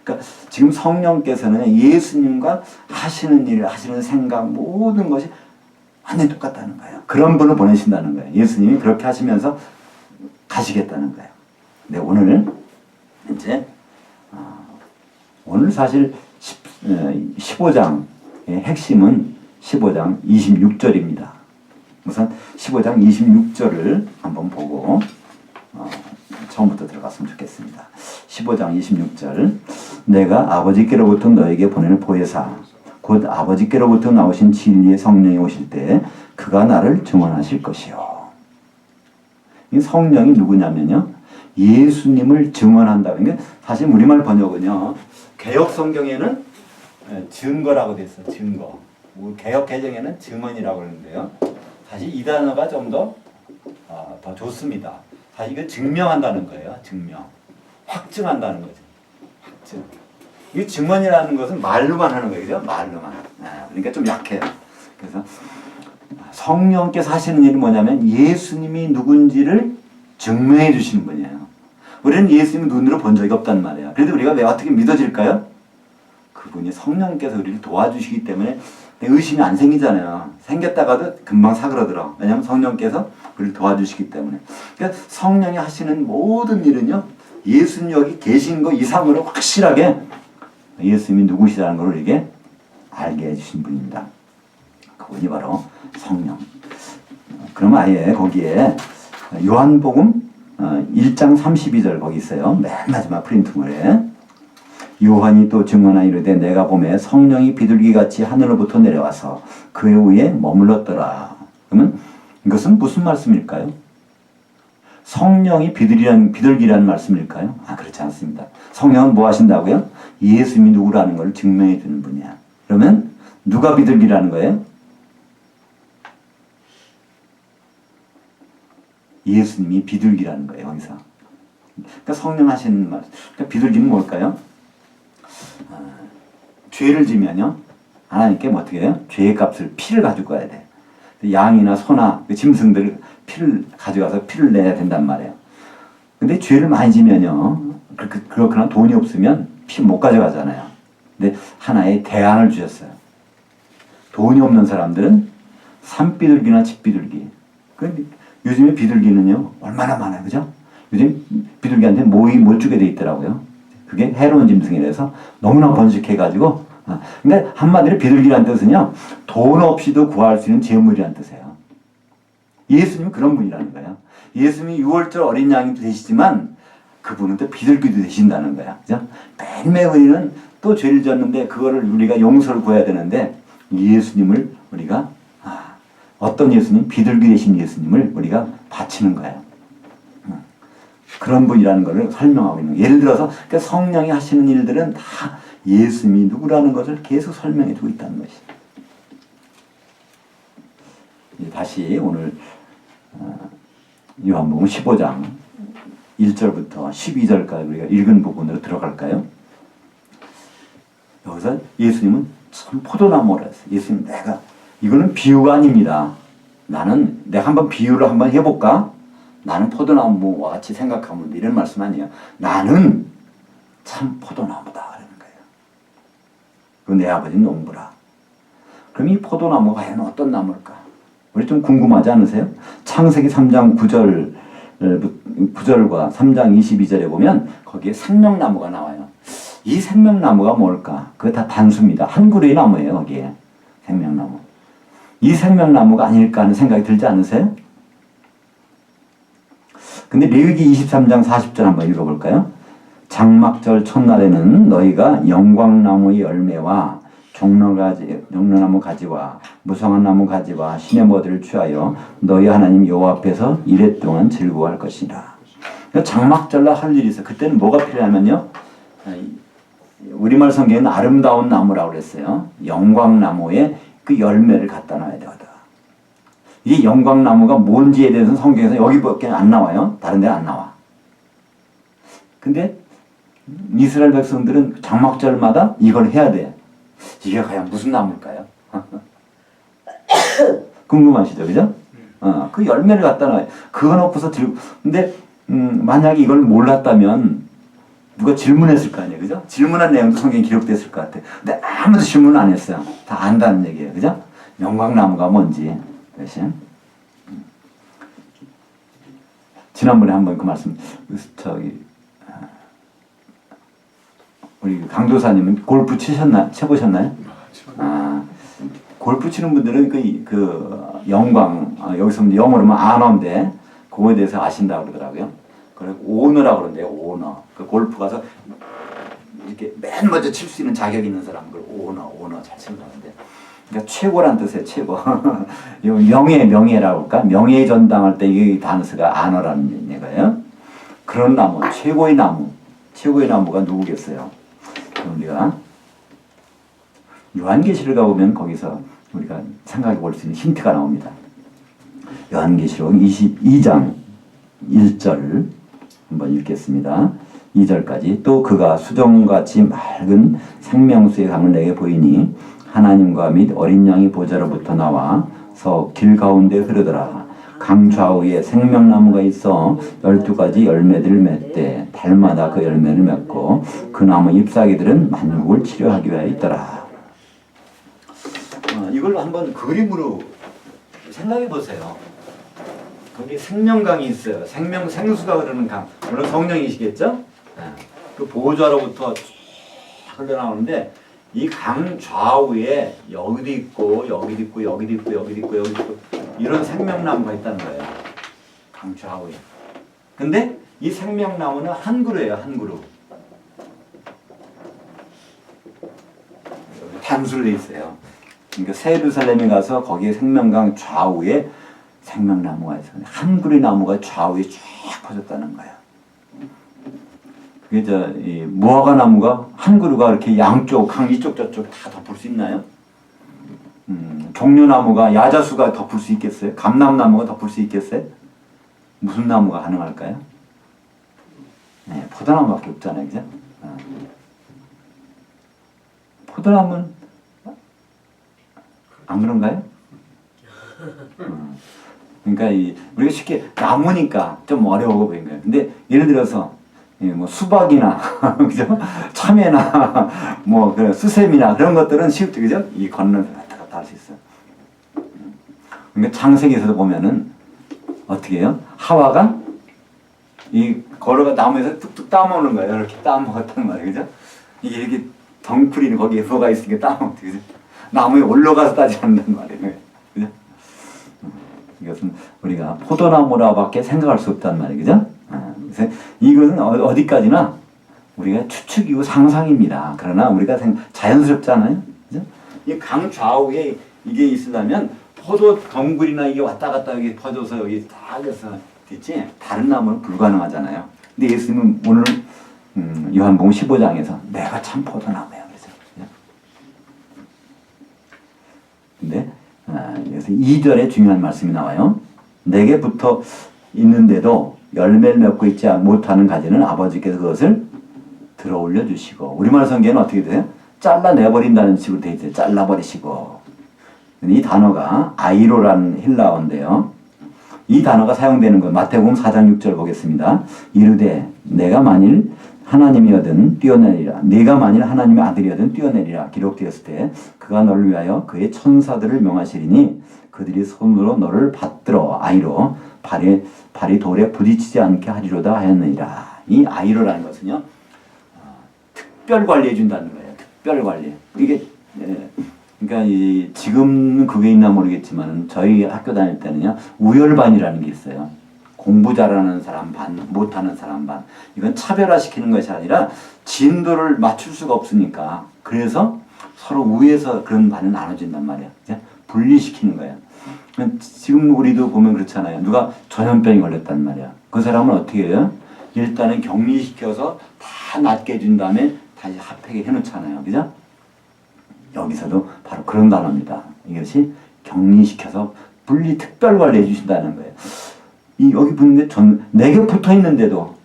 그러니까 지금 성령께서는 예수님과 하시는 일, 하시는 생각, 모든 것이 완전히 똑같다는 거예요. 그런 분을 보내신다는 거예요. 예수님이 그렇게 하시면서 가시겠다는 거예요. 근데 오늘 사실 15장의 핵심은 15장 26절입니다. 우선 15장 26절을 한번 보고 처음부터 들어갔으면 좋겠습니다. 15장 26절, 내가 아버지께로부터 너에게 보내는 보혜사 곧 아버지께로부터 나오신 진리의 성령이 오실 때 그가 나를 증언하실 것이요. 이 성령이 누구냐면요, 예수님을 증언한다. 그러니까 사실 우리말 번역은요, 개역 성경에는 증거라고 돼 있어요. 증거. 개역 개정에는 증언이라고 그러는데요. 사실 이 단어가 좀 더 좋습니다. 사실 이거 증명한다는 거예요. 증명. 확증한다는 거죠. 확증. 이 증언이라는 것은 말로만 하는 거예요. 말로만. 그러니까 좀 약해요. 그래서 성령께서 하시는 일이 뭐냐면 예수님이 누군지를 증명해 주시는 분이에요. 우리는 예수님을 눈으로 본 적이 없단 말이에요. 그래도 우리가 왜 어떻게 믿어질까요? 그분이 성령께서 우리를 도와주시기 때문에 의심이 안 생기잖아요. 생겼다가도 금방 사그러들어. 왜냐하면 성령께서 우리를 도와주시기 때문에. 그러니까 성령이 하시는 모든 일은요, 예수님 여기 계신 거 이상으로 확실하게 예수님이 누구시라는 걸 우리에게 알게 해주신 분입니다. 그분이 바로 성령. 그럼 아예 거기에 요한복음 1장 32절 거기 있어요. 맨 마지막 프린트물에. 요한이 또 증언하여 이르되 내가 보매 성령이 비둘기같이 하늘로부터 내려와서 그의 위에 머물렀더라. 그러면 이것은 무슨 말씀일까요? 성령이 비둘기라는 말씀일까요? 그렇지 않습니다. 성령은 뭐 하신다고요? 예수님이 누구라는 걸 증명해 주는 분이야. 그러면 누가 비둘기라는 거예요? 예수님이 비둘기라는 거예요. 여기서. 그러니까 성령 하시는 말. 그러니까 비둘기는 뭘까요? 죄를 지면요, 하나님께 어떻게 해요? 죄의 값을 피를 가지고 가야 돼. 양이나 소나 짐승들 피를 가져가서 피를 내야 된단 말이에요. 근데 죄를 많이 지면요, 그렇거나 돈이 없으면 피 못 가져가잖아요. 근데 하나의 대안을 주셨어요. 돈이 없는 사람들은 산비둘기나 집비둘기. 요즘에 비둘기는요, 얼마나 많아요. 그죠? 요즘 비둘기한테 못 주게 돼 있더라고요. 그게 해로운 짐승이라서 너무나 번식해가지고, 그러니까 한마디로 비둘기라는 뜻은요, 돈 없이도 구할 수 있는 재물이라는 뜻이에요. 예수님은 그런 분이라는 거예요. 예수님이 6월절 어린 양이 되시지만 그분은 또 비둘기도 되신다는 거야. 그죠? 매일매일 우리는 또 죄를 졌는데 그거를 우리가 용서를 구해야 되는데 예수님을 우리가 어떤 예수님? 비둘기 되신 예수님을 우리가 바치는 거예요. 그런 분이라는 것을 설명하고 있는 거예요. 예를 들어서 그러니까 성령이 하시는 일들은 다 예수님이 누구라는 것을 계속 설명해 주고 있다는 것이죠. 다시 오늘 요한복음 15장 1절부터 12절까지 우리가 읽은 부분으로 들어갈까요? 여기서 예수님은 참 포도나무라 했어요. 예수님 내가 이거는 비유가 아닙니다. 내가 한번 비유를 한번 해볼까? 나는 포도나무와 같이 생각하면 이런 말씀 아니에요. 나는 참 포도나무다 그러는 거예요. 그 내 아버지는 농부라. 그럼 이 포도나무가 과연 어떤 나무일까? 우리 좀 궁금하지 않으세요? 창세기 3장 9절과 3장 22절에 보면 거기에 생명나무가 나와요. 이 생명나무가 뭘까? 그거 다 단수입니다. 한 그루의 나무예요. 거기에 생명나무. 이 생명나무가 아닐까 하는 생각이 들지 않으세요? 근데 레위기 23장 40절 한번 읽어볼까요? 장막절 첫날에는 너희가 영광나무의 열매와 종려나무 가지와 무성한 나무 가지와 시내모들을 취하여 너희 하나님 여호와 앞에서 이래 동안 즐거워할 것이라. 장막절날 할 일이 있어요. 그때는 뭐가 필요하면요. 우리말 성경에는 아름다운 나무라고 그랬어요. 영광나무에 그 열매를 갖다 놔야 되거든. 이 영광나무가 뭔지에 대해서는 성경에서 여기밖에 안 나와요. 다른 데는 안 나와. 근데 이스라엘 백성들은 장막절마다 이걸 해야 돼. 이게 과연 무슨 나무일까요? 궁금하시죠? 그죠? 그 열매를 갖다 놔요. 그거 놓고서 들고. 근데 만약에 이걸 몰랐다면 누가 질문했을 거 아니에요. 그죠? 질문한 내용도 성경에 기록됐을 것 같아요. 근데 아무도 질문 안 했어요. 다 안다는 얘기예요. 그죠? 영광나무가 뭔지. 대신 지난번에 한번 그 말씀 우리 강도사님은 골프 쳐보셨나요? 골프 치는 분들은 그 영광 여기서 영어로 하면 아너인데 그거에 대해서 아신다고 그러더라고요. 그리고 오너라고 그러는데요. 오너. 그 골프 가서 이렇게 맨 먼저 칠 수 있는 자격이 있는 사람 그걸 오너 잘 친다는데. 그러니까 최고란 뜻이에요. 최고. 명예라고 할까? 명예 전당할 때 이 단서가 아너라는 얘기예요. 그런 나무, 최고의 나무가 누구겠어요? 우리가 요한계시록 가보면 거기서 우리가 생각해 볼 수 있는 힌트가 나옵니다. 요한계시록 22장 1절 한번 읽겠습니다. 2절까지 또 그가 수정같이 맑은 생명수의 강을 내게 보이니 하나님과 및 어린 양이 보좌로부터 나와서 길 가운데 흐르더라. 강 좌우에 생명나무가 있어 12가지 열매들을 맺되 달마다 그 열매를 맺고 그 나무 잎사귀들은 만국을 치료하기 위하여 있더라. 이걸 한번 그림으로 생각해 보세요. 거기 생명강이 있어요. 생수가 흐르는 강. 물론 성령이시겠죠? 그 보좌로부터 흘러나오는데 이 강 좌우에 여기도 있고 여기도 있고 여기도 있고 여기도 있고 여기도 있고 이런 생명나무가 있다는 거예요. 강 좌우에. 근데 이 생명나무는 한 그루예요. 한 그루. 단수로 돼 있어요. 그러니까 새 예루살렘에 가서 거기에 생명강 좌우에 생명나무가 있어요. 한 그루의 나무가 좌우에 쫙 퍼졌다는 거예요. 이 무화과 나무가 한 그루가 이렇게 양쪽 강 이쪽 저쪽 다 덮을 수 있나요? 종려나무가 야자수가 덮을 수 있겠어요? 감람나무가 덮을 수 있겠어요? 무슨 나무가 가능할까요? 네, 포도나무밖에 없잖아요, 그죠? 포도나무는 안 그런가요? 그러니까 우리가 쉽게 나무니까 좀 어려워 보이는 거예요. 근데 예를 들어서 뭐 수박이나 그죠? 참외나 뭐 수세미나 그런 것들은 쉽죠, 그죠? 이 건너서 왔다 갔다 할 수 있어요. 그러니까 창세기에서도 보면은 어떻게 해요? 하와가 이 걸어가 나무에서 뚝뚝 따먹는 거예요. 이렇게 따먹었단 말이에요, 그죠? 이게 이렇게 덩쿨이 거기에 뭐가 있으니까 따먹지, 그죠? 나무에 올라가서 따지 않는단 말이에요, 그죠? 이것은 우리가 포도나무라고밖에 생각할 수 없단 말이에요. 그죠? 그래서 이것은 어디까지나 우리가 추측이고 상상입니다. 그러나 우리가 자연스럽잖아요. 그죠? 이 강 좌우에 이게 있으려면 포도 덩굴이나 이게 왔다 갔다 여기 퍼져서 여기 딱 해서 됐지 다른 나무는 불가능하잖아요. 근데 예수님은 오늘 요한복음 15장에서 내가 참 포도나무야 그래서. 근데 여기서 2절에 중요한 말씀이 나와요. 내게 붙어 있는데도 열매를 맺고 있지 못하는 가지는 아버지께서 그것을 들어 올려 주시고, 우리말 성경에는 어떻게 돼요? 잘라내버린다는 식으로 되어 있어요. 잘라버리시고. 이 단어가 아이로라는 힐라어인데요. 이 단어가 사용되는 것, 마태복음 4장 6절 보겠습니다. 이르되 내가 만일 하나님이거든 뛰어내리라. 네가 만일 하나님의 아들이거든 뛰어내리라. 기록되었을 때 그가 너를 위하여 그의 천사들을 명하시리니 그들이 손으로 너를 받들어 아이로 발이 돌에 부딪히지 않게 하리로다 하였느니라. 이 아이로라는 것은요, 특별 관리해 준다는 거예요. 특별 관리. 이게 그러니까 지금 그게 있나 모르겠지만 저희 학교 다닐 때는요 우열반이라는 게 있어요. 공부 잘하는 사람 반, 못하는 사람 반. 이건 차별화시키는 것이 아니라 진도를 맞출 수가 없으니까 그래서 서로 위에서 그런 반을 나눠준단 말이야. 분리시키는 거야. 지금 우리도 보면 그렇잖아요. 누가 전염병이 걸렸단 말이야. 그 사람은 어떻게 해요? 일단은 격리시켜서 다 낫게 해준 다음에 다시 합하게 해놓잖아요. 그죠? 여기서도 바로 그런 단어입니다. 이것이 격리시켜서 분리 특별 관리해 주신다는 거예요. 여기 붙는데 내게 붙어 있는데도,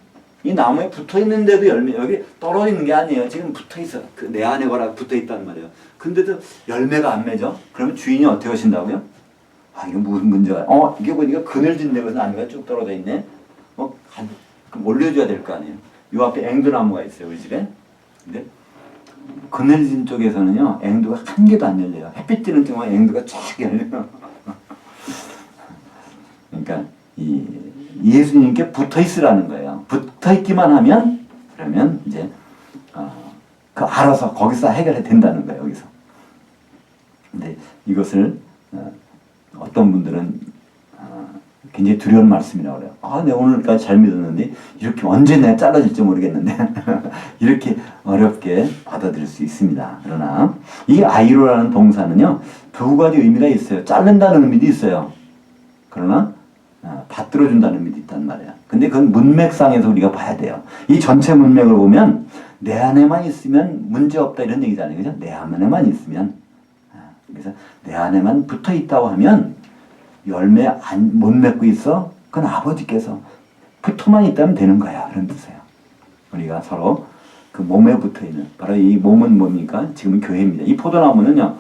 이 나무에 붙어 있는데도 열매, 여기 떨어져 있는 게 아니에요. 지금 붙어 있어. 그 내 안에 거라 붙어 있단 말이에요. 근데도 열매가 안 맺어? 그러면 주인이 어떻게 하신다고요? 이거 무슨 문제가, 이게 보니까 그늘진 데가 나무가 쭉 떨어져 있네? 그럼 올려줘야 될 거 아니에요. 요 앞에 앵두나무가 있어요, 우리 집에. 근데 그늘진 쪽에서는요, 앵두가 한 개도 안 열려요. 햇빛 뜨는 쪽만 앵두가 쫙 열려요. 그러니까, 예수님께 붙어 있으라는 거예요. 붙어 있기만 하면, 그러면 이제, 그 알아서 거기서 해결해 된다는 거예요, 여기서. 근데 이것을, 어떤 분들은, 굉장히 두려운 말씀이라고 그래요. 내가 오늘까지 잘 믿었는데, 이렇게 언제 내가 잘라질지 모르겠는데, 이렇게 어렵게 받아들일 수 있습니다. 그러나, 이 아이로라는 동사는요, 두 가지 의미가 있어요. 자른다는 의미도 있어요. 그러나, 받들어준다는 의미도 있단 말이야. 근데 그건 문맥상에서 우리가 봐야 돼요. 이 전체 문맥을 보면, 내 안에만 있으면 문제 없다 이런 얘기잖아요. 그죠? 내 안에만 있으면. 그래서 내 안에만 붙어 있다고 하면, 열매 못 맺고 있어? 그건 아버지께서 붙어만 있다면 되는 거야. 그런 뜻이에요. 우리가 서로 그 몸에 붙어 있는, 바로 이 몸은 뭡니까? 지금은 교회입니다. 이 포도나무는요,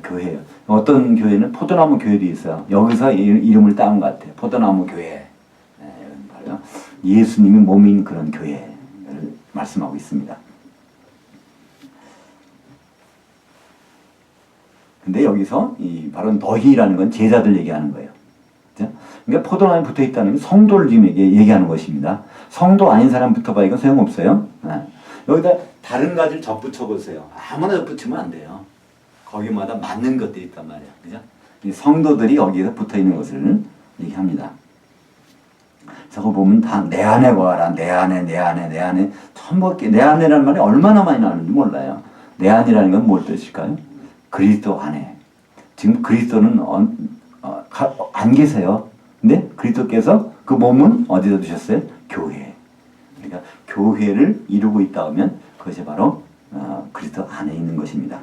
교회예요. 어떤 교회는 포도나무 교회도 있어요. 여기서 이름을 따온 것 같아요. 포도나무 교회. 바로 예수님이 몸인 그런 교회를 말씀하고 있습니다. 근데 여기서 바로 너희라는 건 제자들 얘기하는 거예요. 그죠? 그러니까 포도나무에 붙어 있다는 게 성도를 지금 얘기하는 것입니다. 성도 아닌 사람 붙어봐 이건 소용없어요. 여기다 다른 가지를 접붙여 보세요. 아무나 접붙이면 안 돼요. 거기마다 맞는 것들이 있단 말이야. 그죠? 성도들이 여기에서 붙어 있는 것을 얘기합니다. 저거 보면 다 내 안에 거하라. 내 안에. 전부 내 안에라는 말이 얼마나 많이 나오는지 몰라요. 내 안이라는 건 뭘 뜻일까요? 그리스도 안에. 지금 그리스도는 안 계세요. 근데 그리스도께서 그 몸은 어디다 두셨어요? 교회. 그러니까 교회를 이루고 있다 하면 그것이 바로 그리스도 안에 있는 것입니다.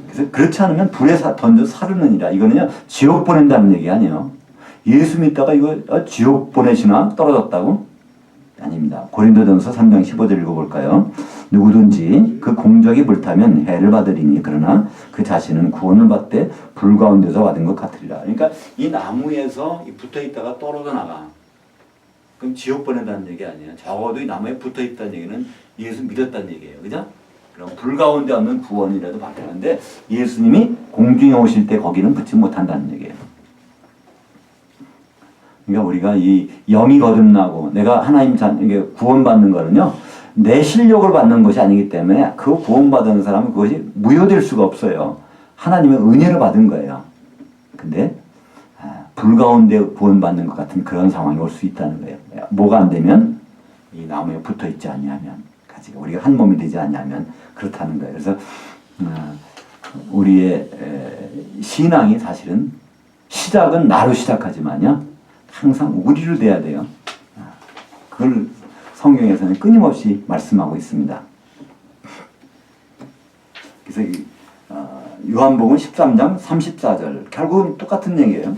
그래서 그렇지 않으면 불에 던져 사르느니라. 이거는요 지옥 보낸다는 얘기 아니에요. 예수 믿다가 이거 지옥 보내시나 떨어졌다고? 아닙니다. 고린도전서 3장 15절 읽어볼까요? 누구든지 그 공적이 불타면 해를 받으리니 그러나 그 자신은 구원을 받되 불 가운데서 받은 것 같으리라. 그러니까 이 나무에서 붙어 있다가 떨어져 나가. 그럼 지옥 보낸다는 얘기 아니에요. 적어도 이 나무에 붙어 있다는 얘기는 예수 믿었다는 얘기예요. 그죠? 그럼 불 가운데 없는 구원이라도 받았는데 예수님이 공중에 오실 때 거기는 붙지 못한다는 얘기예요. 그러니까 우리가 이 영이 거듭나고 내가 하나님 이게 구원받는 거는요 내 실력을 받는 것이 아니기 때문에 그 구원받은 사람은 그것이 무효될 수가 없어요. 하나님의 은혜를 받은 거예요. 근데 불 가운데 구원받는 것 같은 그런 상황이 올 수 있다는 거예요. 뭐가 안 되면 이 나무에 붙어 있지 않냐면 가지가 우리가 한 몸이 되지 않냐면 그렇다는 거예요. 그래서 우리의 신앙이 사실은 시작은 나로 시작하지만요 항상 우리로 돼야 돼요. 그걸 성경에서는 끊임없이 말씀하고 있습니다. 그래서 요한복음 13장 34절 결국은 똑같은 얘기예요.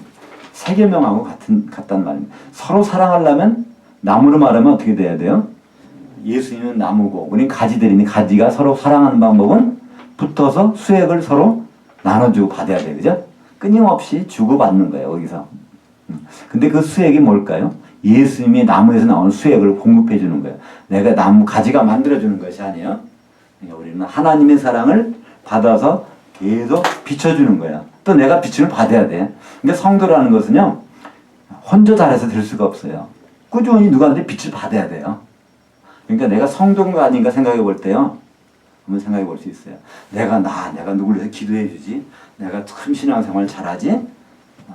세계명하고 같단 말입니다. 서로 사랑하려면 나무로 말하면 어떻게 돼야 돼요? 예수님은 나무고 우리는 가지들이니 가지가 서로 사랑하는 방법은 붙어서 수액을 서로 나눠주고 받아야 돼요. 그죠? 끊임없이 주고받는 거예요. 거기서. 근데 그 수액이 뭘까요? 예수님이 나무에서 나오는 수액을 공급해 주는 거예요. 내가 나무 가지가 만들어주는 것이 아니에요. 그러니까 우리는 하나님의 사랑을 받아서 계속 비춰주는 거야. 또 내가 비춤을 받아야 돼. 근데 성도라는 것은요, 혼자 잘해서 될 수가 없어요. 꾸준히 누구한테 빛을 받아야 돼요. 그러니까 내가 성도인가 아닌가 생각해 볼 때요, 한번 생각해 볼 수 있어요. 내가 누구를 위해서 기도해 주지? 내가 참 신앙생활 잘하지?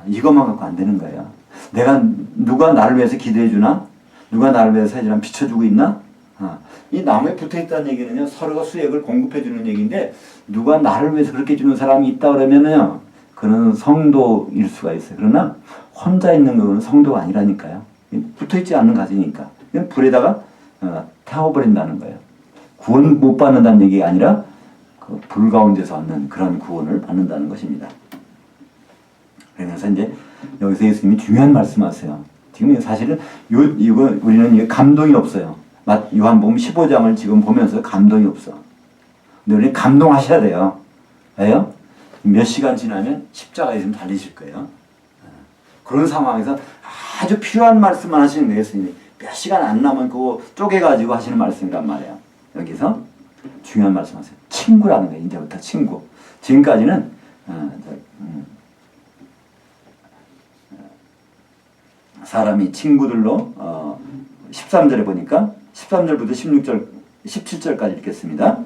이것만 갖고 안 되는 거예요. 누가 나를 위해서 기도해 주나? 누가 나를 위해서 해주나 비춰주고 있나? 이 나무에 붙어 있다는 얘기는요, 서로가 수액을 공급해 주는 얘기인데, 누가 나를 위해서 그렇게 주는 사람이 있다 그러면요, 그는 성도일 수가 있어요. 그러나 혼자 있는 거는 성도가 아니라니까요. 붙어 있지 않는 가지니까. 그냥 불에다가 태워버린다는 거예요. 구원 못 받는다는 얘기가 아니라 그 불 가운데서 얻는 그런 구원을 받는다는 것입니다. 그래서 이제 여기서 예수님이 중요한 말씀하세요. 지금 사실은 이거 우리는 감동이 없어요. 요한복음 15장을 지금 보면서 감동이 없어. 근데 우리는 감동하셔야 돼요. 왜요? 몇 시간 지나면 십자가에 좀 달리실 거예요. 그런 상황에서 아주 필요한 말씀만 하시는 거예요. 예수님이. 몇 시간 안 남은 그거 쪼개가지고 하시는 말씀이란 말이에요. 여기서 중요한 말씀 하세요. 친구라는 거예요. 이제부터 친구. 지금까지는 사람이 친구들로 13절에 보니까 13절부터 16절, 17절까지 읽겠습니다.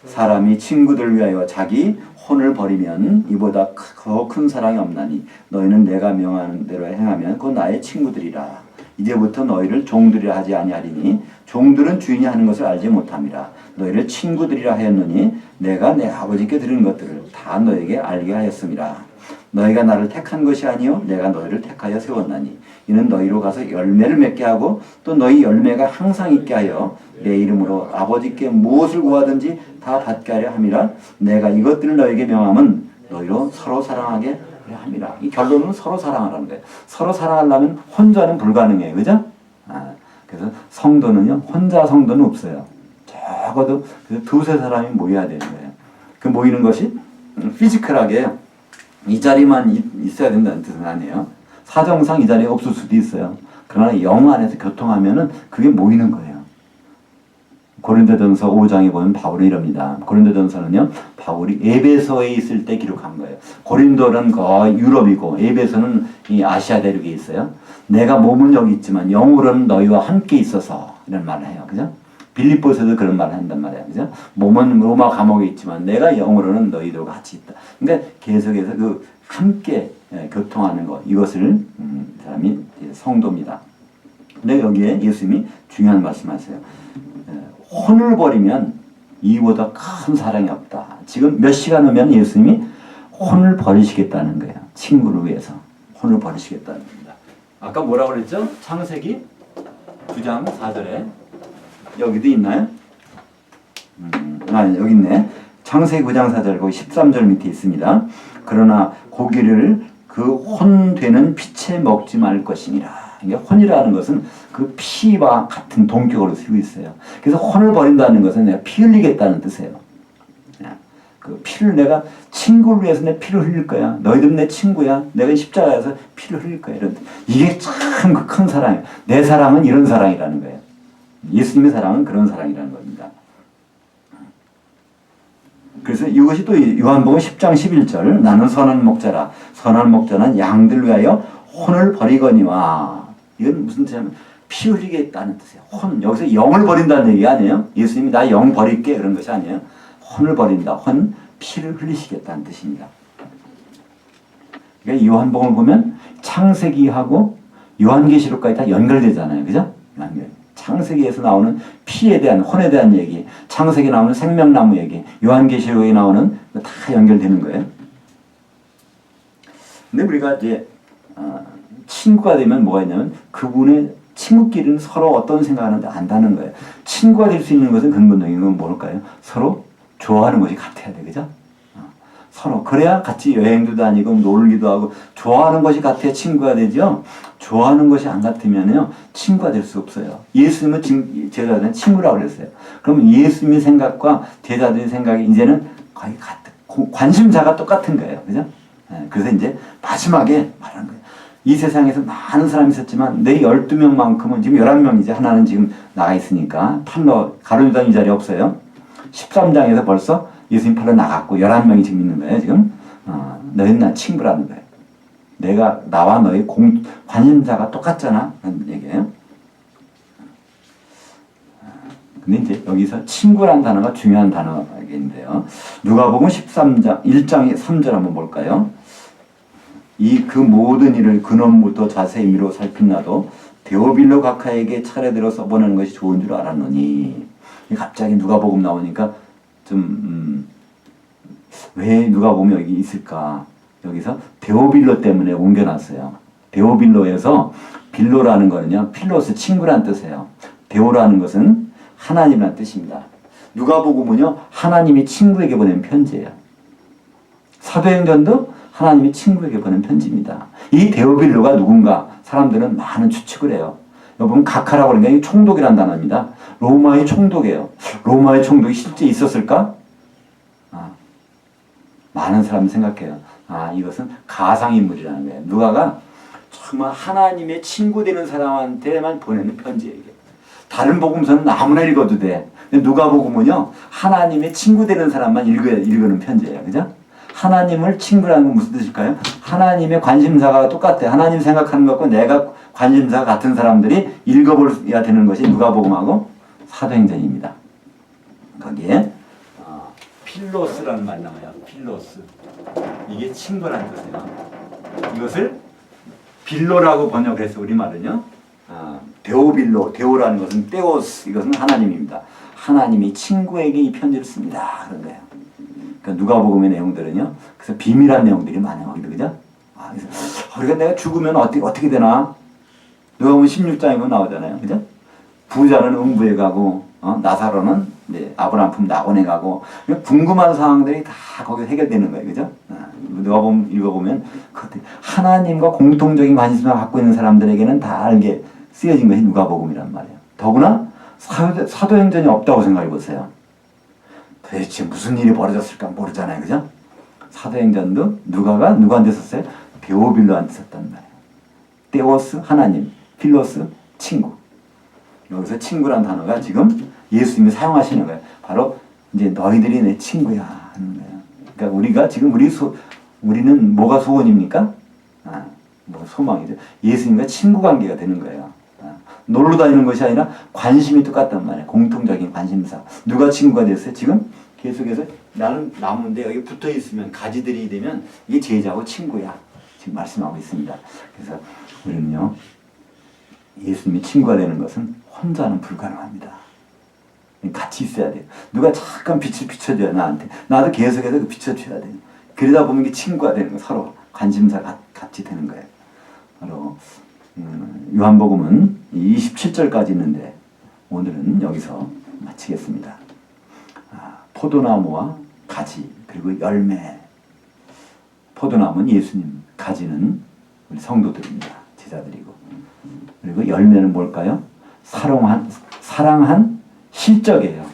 사람이 친구들을 위하여 자기 혼을 버리면 이보다 더 큰 사랑이 없나니 너희는 내가 명하는 대로 행하면 곧 나의 친구들이라. 이제부터 너희를 종들이라 하지 아니하리니 종들은 주인이 하는 것을 알지 못함이라. 너희를 친구들이라 하였느니 내가 내 아버지께 드린 것들을 다 너에게 알게 하였음이라. 너희가 나를 택한 것이 아니요 내가 너희를 택하여 세웠나니 이는 너희로 가서 열매를 맺게 하고 또 너희 열매가 항상 있게 하여 내 이름으로 아버지께 무엇을 구하든지 다 받게 하려 함이라. 내가 이것들을 너희에게 명함은 너희로 서로 사랑하게 함이라. 이 결론은 서로 사랑하라는 거예요. 서로 사랑하려면 혼자는 불가능해요. 그죠? 그래서 성도는요, 혼자 성도는 없어요. 적어도 두세 사람이 모여야 되는 거예요. 그 모이는 것이 피지컬하게 이 자리만 있어야 된다는 뜻은 아니에요. 사정상 이 자리에 없을 수도 있어요. 그러나 영 안에서 교통하면은 그게 모이는 거예요. 고린도전서 5장에 보면 바울은 이럽니다. 고린도전서는요, 바울이 에베소에 있을 때 기록한 거예요. 고린도는 거의 유럽이고 에베소는 이 아시아 대륙에 있어요. 내가 몸은 여기 있지만 영으로는 너희와 함께 있어서 이런 말을 해요. 그죠? 빌립보서도 그런 말을 한단 말이에요. 그죠? 몸은 로마 감옥에 있지만 내가 영으로는 너희들과 같이 있다. 그러니까 계속해서 그 함께 교통하는 것, 이것을 사람이 성도입니다. 근데 여기에 예수님이 중요한 말씀하세요. 혼을 버리면 이보다 큰 사랑이 없다. 지금 몇 시간 후면 예수님이 혼을 버리시겠다는 거예요. 친구를 위해서 혼을 버리시겠다는 겁니다. 아까 뭐라고 그랬죠? 창세기 9장 4절에 여기도 있나요? 여기 있네. 창세기 9장 4절 거기 13절 밑에 있습니다. 그러나 고기를 그 혼 되는 피채 먹지 말 것이니라. 그러니까 혼이라는 것은 그 피와 같은 동격으로 쓰고 있어요. 그래서 혼을 버린다는 것은 내가 피 흘리겠다는 뜻이에요. 그 피를 내가 친구를 위해서 내 피를 흘릴 거야. 너희들은 내 친구야. 내가 십자가에서 피를 흘릴 거야. 이런 이게 참 그 큰 사랑이에요. 내 사랑은 이런 사랑이라는 거예요. 예수님의 사랑은 그런 사랑이라는 겁니다. 그래서 이것이 또 요한복음 10장 11절 나는 선한 목자라. 선한 목자는 양들 위하여 혼을 버리거니와. 이건 무슨 뜻이냐면 피 흘리겠다는 뜻이에요. 혼. 여기서 영을 버린다는 얘기 아니에요. 예수님이 나 영 버릴게 그런 것이 아니에요. 혼을 버린다. 혼. 피를 흘리시겠다는 뜻입니다. 그러니까 요한복음을 보면 창세기하고 요한계시록까지 다 연결되잖아요. 그죠? 연결. 창세기에서 나오는 피에 대한, 혼에 대한 얘기, 창세기에 나오는 생명나무 얘기, 요한계시록에 나오는 다 연결되는 거예요. 근데 우리가 이제 친구가 되면 뭐가 있냐면 그분의 친구끼리는 서로 어떤 생각하는지 안다는 거예요. 친구가 될 수 있는 것은 근본적인 건 뭘까요? 서로 좋아하는 것이 같아야 돼. 그죠? 서로. 그래야 같이 여행도 다니고 놀기도 하고 좋아하는 것이 같아야 친구가 되죠. 좋아하는 것이 안 같으면요 친구가 될 수 없어요. 예수님은 제자들은 친구라고 그랬어요. 그러면 예수님의 생각과 제자들의 생각이 이제는 거의 같은, 관심사가 똑같은 거예요. 그죠? 그래서 이제 마지막에 말하는 거예요. 이 세상에서 많은 사람이 있었지만 내 12명만큼은 지금 11명이지 하나는 지금 나가 있으니까 팔로 가룟유다 이 자리에 없어요. 13장에서 벌써 예수님 팔로 나갔고 11명이 지금 있는 거예요. 지금 너희는 나 친구라는 거예요. 내가 나와 너희 관심사가 똑같잖아 라는 얘기예요. 근데 이제 여기서 친구라는 단어가 중요한 단어인데요. 누가복음 13장 1장 3절 한번 볼까요? 그 모든 일을 근원부터 자세히 미루어 살핀나도 데오빌로 각하에게 차례대로 써보내는 것이 좋은 줄 알았노니. 갑자기 누가복음 나오니까 좀 왜 누가복음이 여기 있을까? 여기서 데오빌로 때문에 옮겨놨어요. 데오빌로에서 빌로라는 거는요 필로스 친구란 뜻이에요. 데오라는 것은 하나님이란 뜻입니다. 누가복음은요 하나님이 친구에게 보낸 편지예요. 사도행전도 하나님이 친구에게 보낸 편지입니다. 이 데오빌로가 누군가 사람들은 많은 추측을 해요. 여러분 각하라고 하는 게 총독이란 단어입니다. 로마의 총독이에요. 로마의 총독이 실제 있었을까? 많은 사람이 생각해요. 이것은 가상인물이라는 거예요. 누가가 정말 하나님의 친구 되는 사람한테만 보내는 편지예요. 이게. 다른 복음서는 아무나 읽어도 돼. 근데 누가복음은요 하나님의 친구 되는 사람만 읽는 편지예요. 그죠? 하나님을 친구라는 건 무슨 뜻일까요? 하나님의 관심사가 똑같아. 하나님 생각하는 것과 내가 관심사가 같은 사람들이 읽어볼야 되는 것이 누가복음하고 사도행전입니다. 거기에 필로스라는 말이 나와요. 필로스. 이게 친구라는 뜻이에요. 이것을 빌로라고 번역해서 우리말은요. 데오빌로, 데오라는 것은 떼오스, 이것은 하나님입니다. 하나님이 친구에게 이 편지를 씁니다. 그런 거예요. 그러니까 누가복음의 내용들은요. 그래서 비밀한 내용들이 많아요. 그죠? 그래서 우리가 내가 죽으면 어떻게 되나? 누가복음 16장에 보면 나오잖아요. 그죠? 부자는 음부에 가고 나사로는 이제 아브라함 품 낙원에 가고 궁금한 상황들이 다 거기서 해결되는 거예요. 그죠? 누가복음 읽어보면 하나님과 공통적인 관심을 갖고 있는 사람들에게는 다 알게 쓰여진 것이 누가복음이란 말이에요. 더구나 사도행전이 없다고 생각해 보세요. 도대체 무슨 일이 벌어졌을까 모르잖아요. 그죠? 사도행전도 누가가 누구한테 썼어요? 데오빌로한테 썼단 말이에요. 데오스 하나님, 필로스 친구. 여기서 친구란 단어가 지금 예수님이 사용하시는 거예요. 바로 이제 너희들이 내 친구야 하는 거예요. 그러니까 우리가 지금 우리는 뭐가 소원입니까? 뭐 소망이죠. 예수님과 친구 관계가 되는 거예요. 놀러 다니는 것이 아니라 관심이 똑같단 말이에요. 공통적인 관심사. 누가 친구가 됐어요? 지금 계속해서 나는 나무인데 여기 붙어 있으면 가지들이 되면 이게 제자고 친구야. 지금 말씀하고 있습니다. 그래서 우리는요. 예수님이 친구가 되는 것은 혼자는 불가능합니다. 같이 있어야 돼요. 누가 잠깐 빛을 비춰줘야 나한테. 나도 계속해서 비춰줘야 돼요. 그러다 보면 이게 친구가 되는 거예요. 서로 관심사 같이 되는 거예요. 바로 요한복음은 27절까지 있는데 오늘은 여기서 마치겠습니다. 포도나무와 가지 그리고 열매. 포도나무는 예수님, 가지는 우리 성도들입니다. 제자들이고. 그리고 열매는 뭘까요? 사랑한 실적이에요.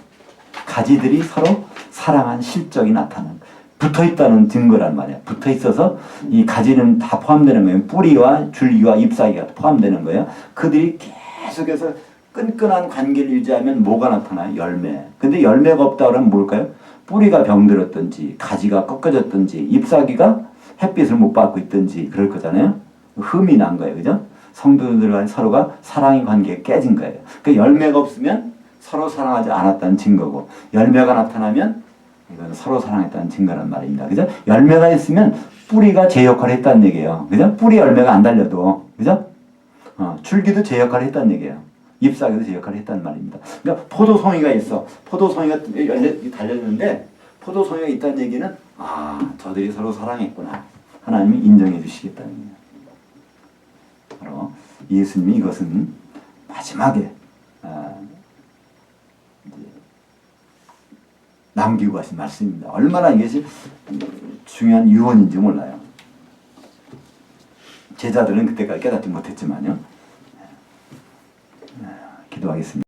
가지들이 서로 사랑한 실적이 나타나는 붙어있다는 증거란 말이에요. 붙어있어서 이 가지는 다 포함되는 거예요. 뿌리와 줄기와 잎사귀가 포함되는 거예요. 그들이 계속해서 끈끈한 관계를 유지하면 뭐가 나타나요? 열매. 근데 열매가 없다 그러면 뭘까요? 뿌리가 병들었든지 가지가 꺾어졌든지 잎사귀가 햇빛을 못 받고 있든지 그럴 거잖아요. 흠이 난 거예요. 그죠? 성도들 간 서로가 사랑의 관계가 깨진 거예요. 그러니까 열매가 없으면 서로 사랑하지 않았다는 증거고 열매가 나타나면 이거는 서로 사랑했다는 증거란 말입니다. 그죠? 열매가 있으면 뿌리가 제 역할을 했다는 얘기예요. 그죠? 뿌리 열매가 안 달려도, 그죠? 줄기도 제 역할을 했다는 얘기예요. 잎사귀도 제 역할을 했다는 말입니다. 그러니까 포도송이가 있어. 포도송이가 달렸는데 포도송이가 있다는 얘기는 저들이 서로 사랑했구나. 하나님이 인정해 주시겠다는 얘기예요. 바로 예수님이 이것은 마지막에 남기고 하신 말씀입니다. 얼마나 이것이 중요한 유언인지 몰라요. 제자들은 그때까지 깨닫지 못했지만요. 기도하겠습니다.